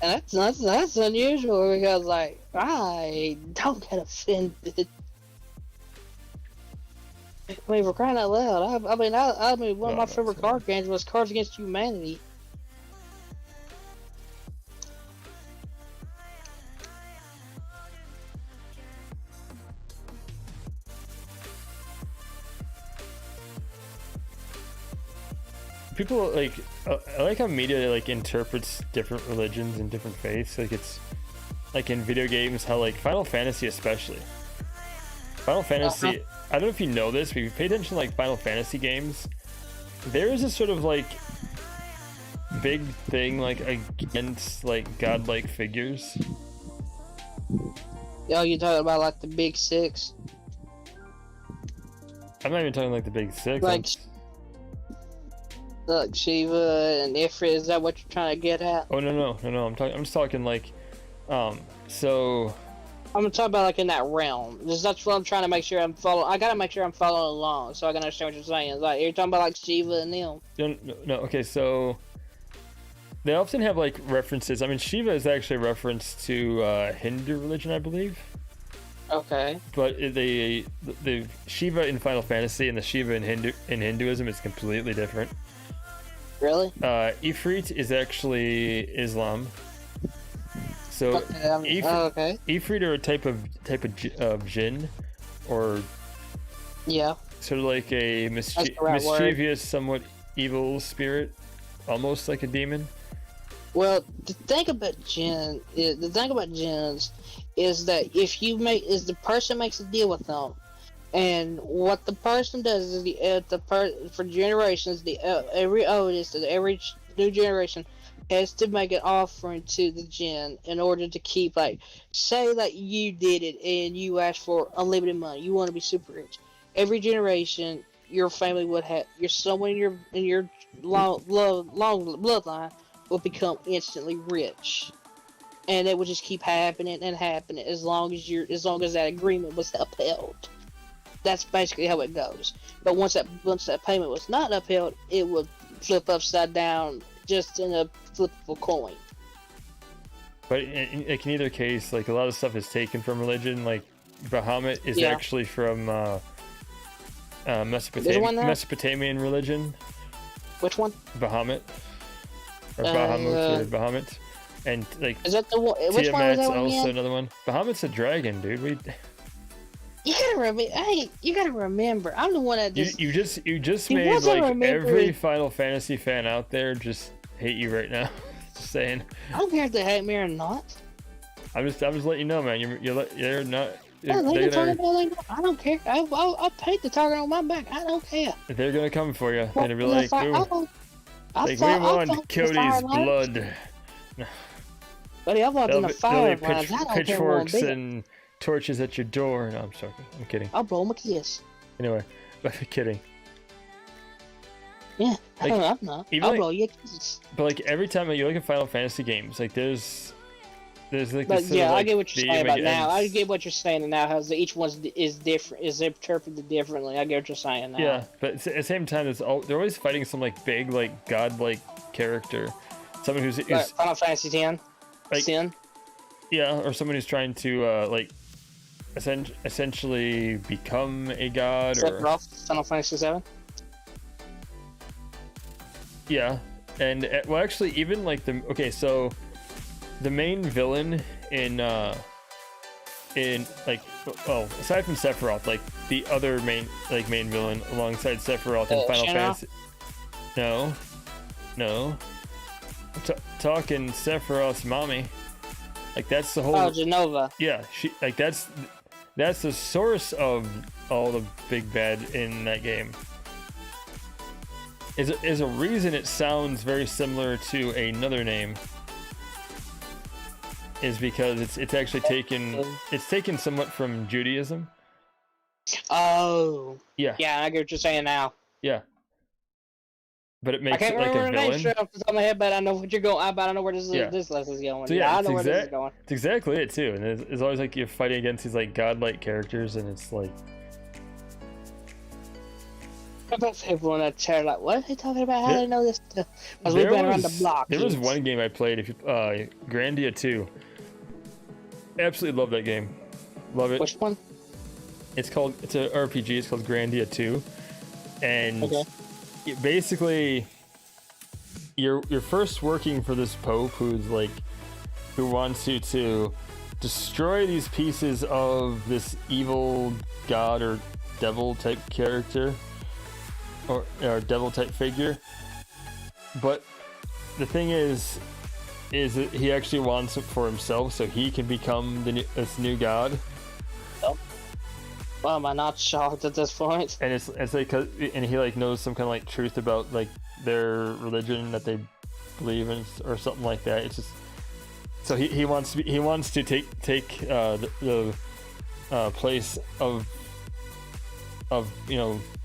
And that's unusual because like I don't get offended. I mean, for crying out loud, I mean, one of my favorite card games was Cards Against Humanity. People like, I like how media like interprets different religions and different faiths. Like it's like in video games, how like Final Fantasy especially. Final Fantasy, I don't know if you know this, but if you pay attention to like Final Fantasy games, there is a sort of like big thing like against like godlike figures. Oh, you're talking about like the big six? I'm not even talking like the big six. Like Shiva and Ifrit, is that what you're trying to get at? Oh no. I'm just talking like, so. I'm talking about like in that realm. That's what I'm trying to make sure I'm following. I gotta make sure I'm following along so I can understand what you're saying. Like you're talking about like Shiva and them. No. Okay, so they often have like references. I mean, Shiva is actually a reference to Hindu religion, I believe. Okay. But the Shiva in Final Fantasy and the Shiva in Hinduism is completely different. Really? Ifrit is actually Islam. So okay. Ifrit are a type of jinn, or yeah, sort of like a mischievous, somewhat evil spirit, almost like a demon. Well, the thing about jinns is that if the person makes a deal with them, and what the person does is for generations, every oldest of every new generation has to make an offering to the jinn in order to keep, like, say that you did it and you asked for unlimited money, you want to be super rich. Every generation, your family would have, someone in your long bloodline will become instantly rich, and it would just keep happening and happening as long as that agreement was upheld. That's basically how it goes. But once that payment was not upheld, it would flip upside down just in a flip of a coin. But in either case, like a lot of stuff is taken from religion. Like Bahamut is actually from Mesopotamian religion. Which one? Bahamut. Or Bahamut or Bahamut. And like is that the one? Which one was Tiamat's that one also again? another one. Bahamut's a dragon, dude. You gotta remember. Hey, you gotta remember. I'm the one that just. You just You made wasn't like remembering- every Final Fantasy fan out there just hate you right now. Just saying. I don't care if they hate me or not. I'm just letting you know, man. You're not. Yeah, they They're can talk gonna, about it. I don't care. I paid the target on my back. I don't care. they're gonna come for you, Well, and they'll be like, if I- ooh, I like we fought- I want fought in the Cody's fire lines. blood. Buddy, I walked in the They'll fire be lines. I don't care one pitchforks bit. and torches at your door. No, I'm sorry. I'm kidding. I'll blow him a kiss. Anyway, I'm kidding. Yeah, Like, I'm not. even I'll like- blow you a kiss. But like every time you look at Final Fantasy games, like there's like But this sort yeah, of, I like, get what you're theme saying about now. I against- get what you're saying now. How each one is different, is interpreted differently. I get what you're saying now. Yeah, but at the same time, they're always fighting some like big, like god-like character, someone who's Like Final Fantasy X, Like- Sin. yeah, or someone who's trying to like essentially become a god, or Sephiroth, Final Fantasy 7. yeah, and well, actually, even like so the main villain in like, well, aside from Sephiroth, like the other main villain alongside Sephiroth in Final Shinra? Fantasy. No. Talking Sephiroth's mommy. Like that's the whole. Oh, Genova. Yeah, she like that's the source of all the big bad in that game. Is a reason it sounds very similar to another name. Is because it's actually taken somewhat from Judaism. Oh. Yeah. Yeah, I get what you're saying now. Yeah. But it I makes can't it like remember a the name villain. straight off the top of my head, but I know what you're going. I know where Yeah. this lesson's going. So yeah, I it's know where this is going. It's exactly it too, and it's always like you're fighting against these like godlike characters, and it's like I bet people in that chair like, what are they talking about? How do There- they know this stuff? Because we've been around the block. There was kids. one game I played, Grandia 2. Absolutely love that game. Love it. Which one? It's a RPG. It's called Grandia 2, and Okay. basically you're first working for this Pope who wants you to destroy these pieces of this evil god or devil type character or devil type figure. But the thing is that he actually wants it for himself, so he can become this new god. Why am I not shocked at this point? And it's like, and he like knows some kind of like truth about like their religion that they believe in or something like that. It's just so he wants to take the place of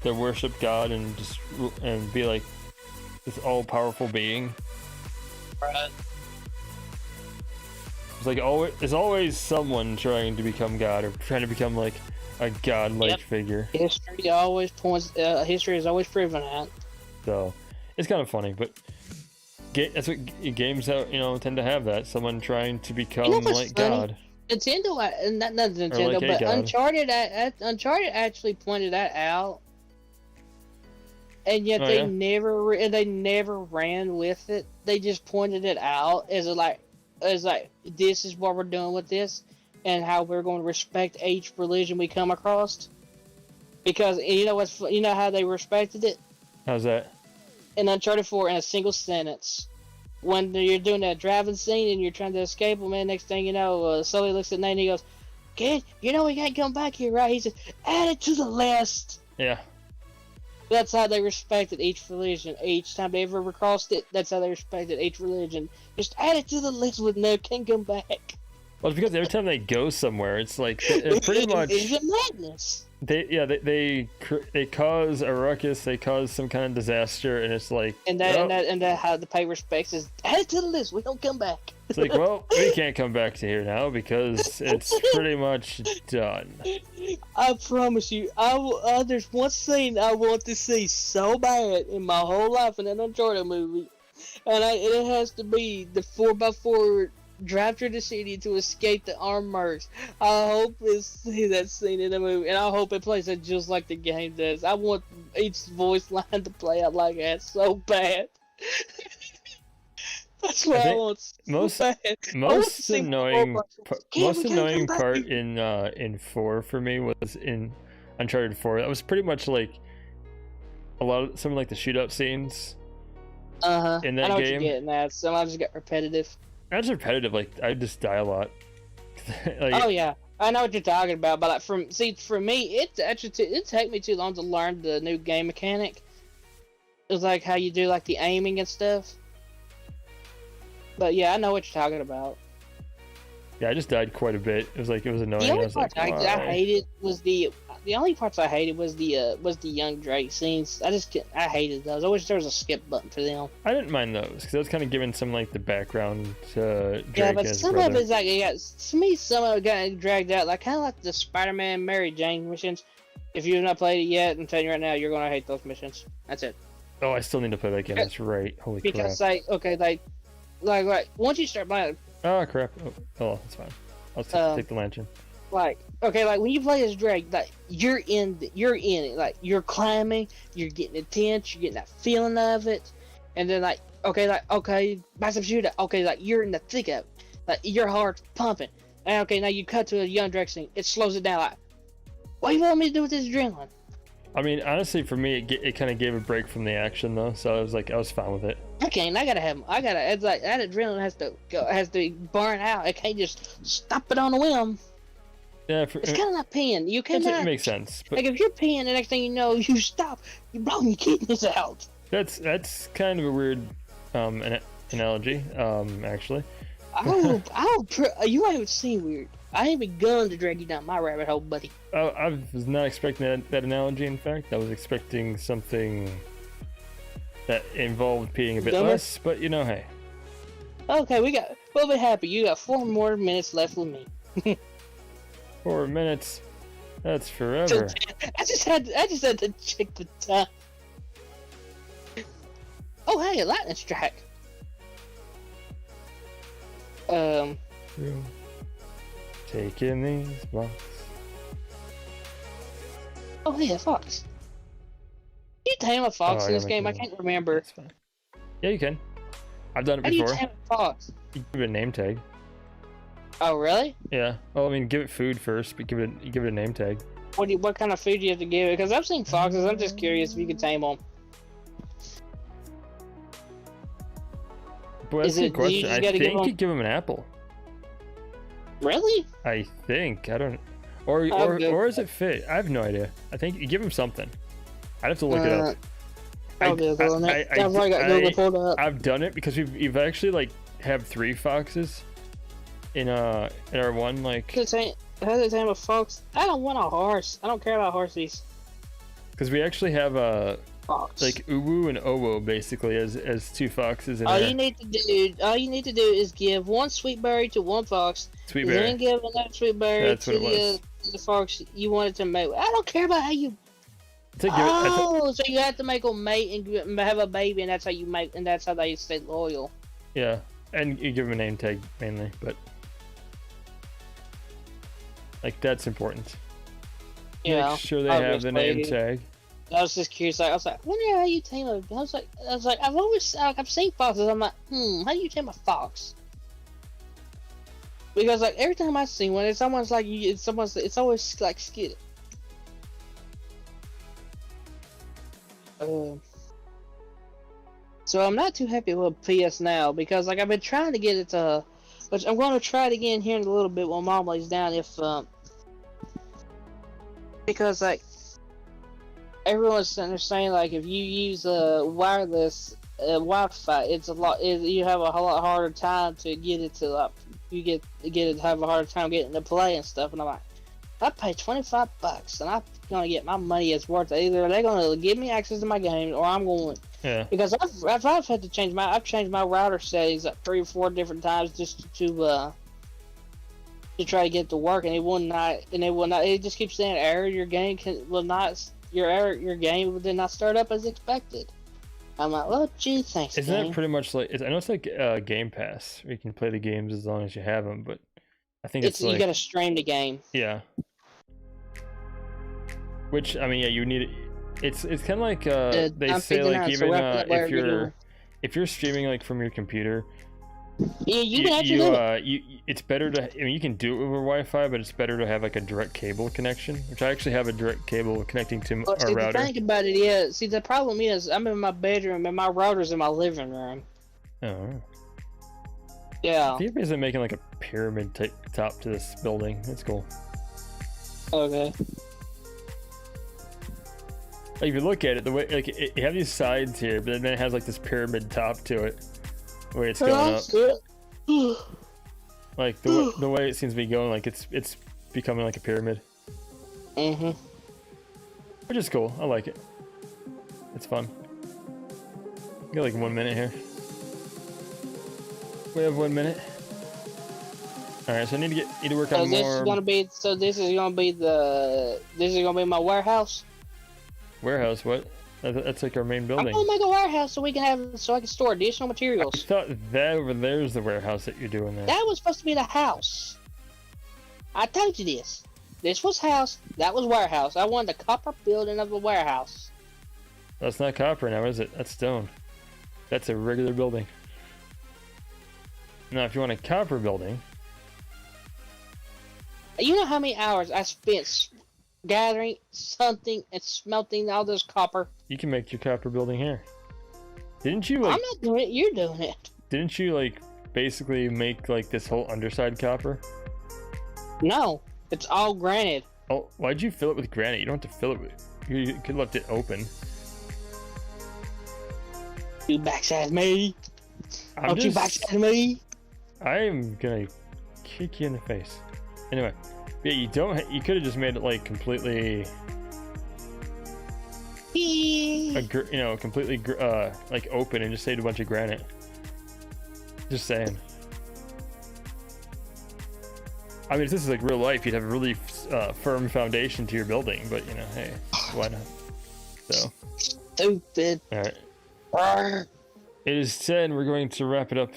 their worship God and just and be like this all powerful being. Right. It's like there's always someone trying to become God or trying to become like a godlike Yep. figure. History always points. History has always proven that. So it's kind of funny, but that's what games tend to have, that someone trying to become what's like funny? God. Nintendo, not Nintendo, like a but god. Uncharted actually pointed that out, and yet Oh, they yeah? never ran with it. They just pointed it out as like this is what we're doing with this, and how we're going to respect each religion we come across. Because you know how they respected it How's that? in Uncharted 4 in a single sentence. When you're doing that driving scene and you're trying to escape them, man, next thing you know, Sully looks at Nate and he goes, "Kid, you know we can't come back here, right?" He said, "Add it to the list." Yeah. That's how they respected each religion. Each time they ever crossed it, that's how they respected each religion. Just add it to the list with no can't come back. Well, it's because every time they go somewhere, it's like they're pretty much It's a madness. they cause a ruckus, they cause some kind of disaster, and it's like And that how the pay respects is add it to the list. We don't come back. it's like, well, we can't come back to here now because it's pretty much done. I promise you, there's one scene I want to see so bad in my whole life in an Uncharted movie, and it has to be the 4x4 drive through the city to escape the armed mercs. I hope to see that scene in the movie, and I hope it plays out just like the game does. I want each voice line to play out like that so bad. That's what I think want so most- bad. I want to Most see annoying, more most we gotta annoying come back part here. in 4 for me was in Uncharted 4. That was pretty much like a lot of some of like the shootout scenes in I that know what you're game. getting at. Sometimes just get repetitive. That's repetitive. Like I just die a lot. like, Oh yeah, I know what you're talking about. But like for me, it actually it take me too long to learn the new game mechanic. It's like how you do like the aiming and stuff. But yeah, I know what you're talking about. yeah, I just died quite a bit. It was annoying. The I only was part like, I why? hated was the only parts I hated was the young Drake scenes. I hated those. I wish there was a skip button for them. I didn't mind those because I was kind of giving some like the background to Drake Yeah, and but his some brother. of it's like to me some of it got dragged out, like kind of like the Spider-Man Mary Jane missions. If you've not played it yet, I'm telling you right now, you're gonna hate those missions. That's it. Oh, I still need to play that game. That's right. Holy Because crap! like once you start playing, Oh crap! Oh, that's fine. I'll take the lantern. like when you play as Drake, like you're in it, like you're climbing, you're getting intense, you're getting that feeling of it, and then buy some shooter, like you're in the thick of it, like your heart's pumping, and now you cut to a young Drake scene, it slows it down, like what do you want me to do with this adrenaline? I mean, honestly, for me, it kind of gave a break from the action though, so I was fine with it. It's like that adrenaline has to be burned out. It can't just stop it on a whim. Yeah, It's kind of like peeing. You it cannot makes sense. But like if you're peeing, the next thing you know, you stop. You're blowing your kidneys out. that's kind of a weird analogy. Actually, You ain't even seen weird. I ain't begun to drag you down my rabbit hole, buddy. I was not expecting that analogy. In fact, I was expecting something that involved peeing a bit Dumber? less. But you know, hey, Okay, we'll be happy. You got 4 more minutes left with me. 4 minutes. That's forever. I just had to check the time. Oh hey, a lightning strike. Taking these blocks. Oh hey, a fox. Can you tame a fox Oh, in I this gotta game? make I a can't remember. That's fine. Yeah, you can. I've done it How do you before. tame a fox? You give it a name tag. Oh really? Yeah. Well, I mean, give it food first, but give it a name tag. What kind of food do you have to give it? Because I've seen foxes. I'm just curious if you can tame them. Boy, that's Is a it- good do you question. just I gotta give think them- you give him an apple. Really? I think. I don't. Or good. or is it fit? I have no idea. I think you give him something. I'd have to look it up. I'll Google it. I've already got I- Google pulled up. I've done it because we've actually like have 3 foxes in our one like How does it tame a fox? I don't want a horse. I don't care about horses. because we actually have Fox. like Uwu and Owo basically as 2 foxes in all there. you need to do is give 1 sweet berry to 1 fox. Sweet Then bear. give another sweet berry That's to what it the fox you wanted to mate. I don't care about how you. So So you have to make them mate and have a baby, and that's how you make, and that's how they stay loyal. yeah, and you give them a name tag mainly, but like that's important. Yeah. Make sure they have the name obviously. tag. I was just curious. I was like, I wonder how you tame a. I was like, I've seen foxes. I'm like, how do you tame a fox? Because like every time I see one, it's almost like it's always like skitty. So I'm not too happy with PS Now because like I've been trying to get it to, which I'm going to try it again here in a little bit while Mom lays down because like everyone's sitting there saying like if you use wireless Wi-Fi, it's you have a whole lot harder time to get it to like have a harder time getting to play and stuff. And I'm like, I paid $25 and I'm gonna get my money as worth it. Either they're gonna give me access to my games or I'm going. Yeah. Because I've had to change I've changed my router settings like 3 or 4 different times just to try to get it to work, and it will not. It just keeps saying error. Your game will not start up as expected. I'm like, well, gee, thanks. Isn't game. that pretty much like? I know it's like Game Pass, where you can play the games as long as you have them, but I think it's like you gotta stream the game. yeah. Which I mean, yeah, you need. It's kind of like they I'm say figuring like out, so even we're up to where if we you're go. if you're streaming like from your computer, Yeah, you can actually do it. It's better to. I mean, you can do it over Wi-Fi, but it's better to have like a direct cable connection, which I actually have a direct cable connecting to But our see, router. the thing about it is, see, the problem is, I'm in my bedroom and my router's in my living room. Oh. Yeah. I think they're making like a pyramid type top to this building. That's cool. Okay. Like if you look at it, the way like you have these sides here, but then it has like this pyramid top to it, where it's going up. Like the way it seems to be going, like it's becoming like a pyramid. Mhm. Which is cool. I like it. It's fun. We got like 1 minute here. We have 1 minute. All right, so I need to work on more. This is gonna be my warehouse. Warehouse? What? That's like our main I'm building. gonna make a warehouse so I can store additional I materials. thought that over there is the warehouse that you're doing there. That was supposed to be the house. I told you this. This was house. That was warehouse. I wanted the copper building of the warehouse. That's not copper now, is it? That's stone. That's a regular building. Now, if you want a copper building, You know how many hours I spent gathering something and smelting all this copper? you can make your copper building here. Didn't you like? I'm not doing it. You're doing it. Didn't you like basically make like this whole underside copper? No, it's all granite. Oh, why'd you fill it with granite? You don't have to fill it with. You could have left it open. You backstab me. Don't you backstab me? I'm gonna kick you in the face. Anyway, yeah, you don't. You could have just made it like completely, completely like open and just saved a bunch of granite. Just saying. I mean, if this is like real life, you'd have a really firm foundation to your building. But you know, hey, why not? So. Stupid. All right. It is 10. We're going to wrap it up.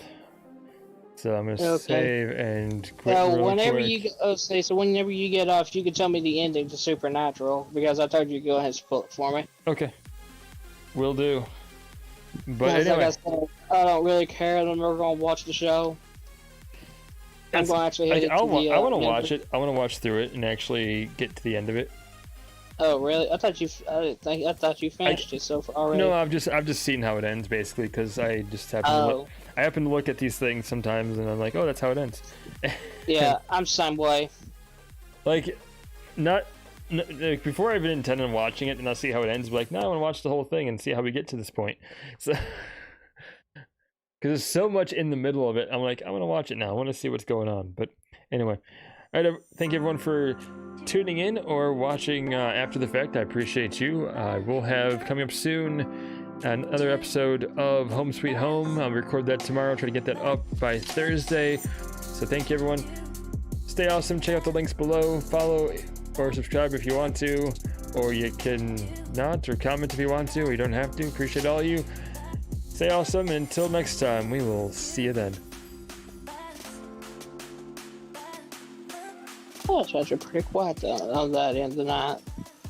So I'm gonna save and quit real whenever quick. whenever you get off, you can tell me the ending to Supernatural because I told you to go ahead and spoil it for me. Okay. Will do. But Like anyway, I said, I don't really care. I'm never gonna watch the show. I'm going to actually hit I want to watch it. I want to watch through it and actually get to the end of it. Oh really? I thought you finished it so far already. No, I've just seen how it ends basically because I just happen to look at these things sometimes and I'm like, oh, that's how it ends. Yeah, I'm the same way. Like, like before I even intended on watching it and I'll see how it ends. But like, no, I want to watch the whole thing and see how we get to this point. So, because there's so much in the middle of it, I'm like, I want to watch it now. I want to see what's going on. But anyway, all right. Thank you everyone for tuning in or watching after the fact. I appreciate you. We'll have coming up soon another episode of Home Sweet Home. I'll record that tomorrow. Try to get that up by Thursday. So thank you everyone. Stay awesome. Check out the links below. Follow or subscribe if you want to, or you can not, or comment if you want to, or you don't have to. Appreciate all of you. Stay awesome, and until next time, we will see you then. Oh, it's actually pretty quiet on that end of the night.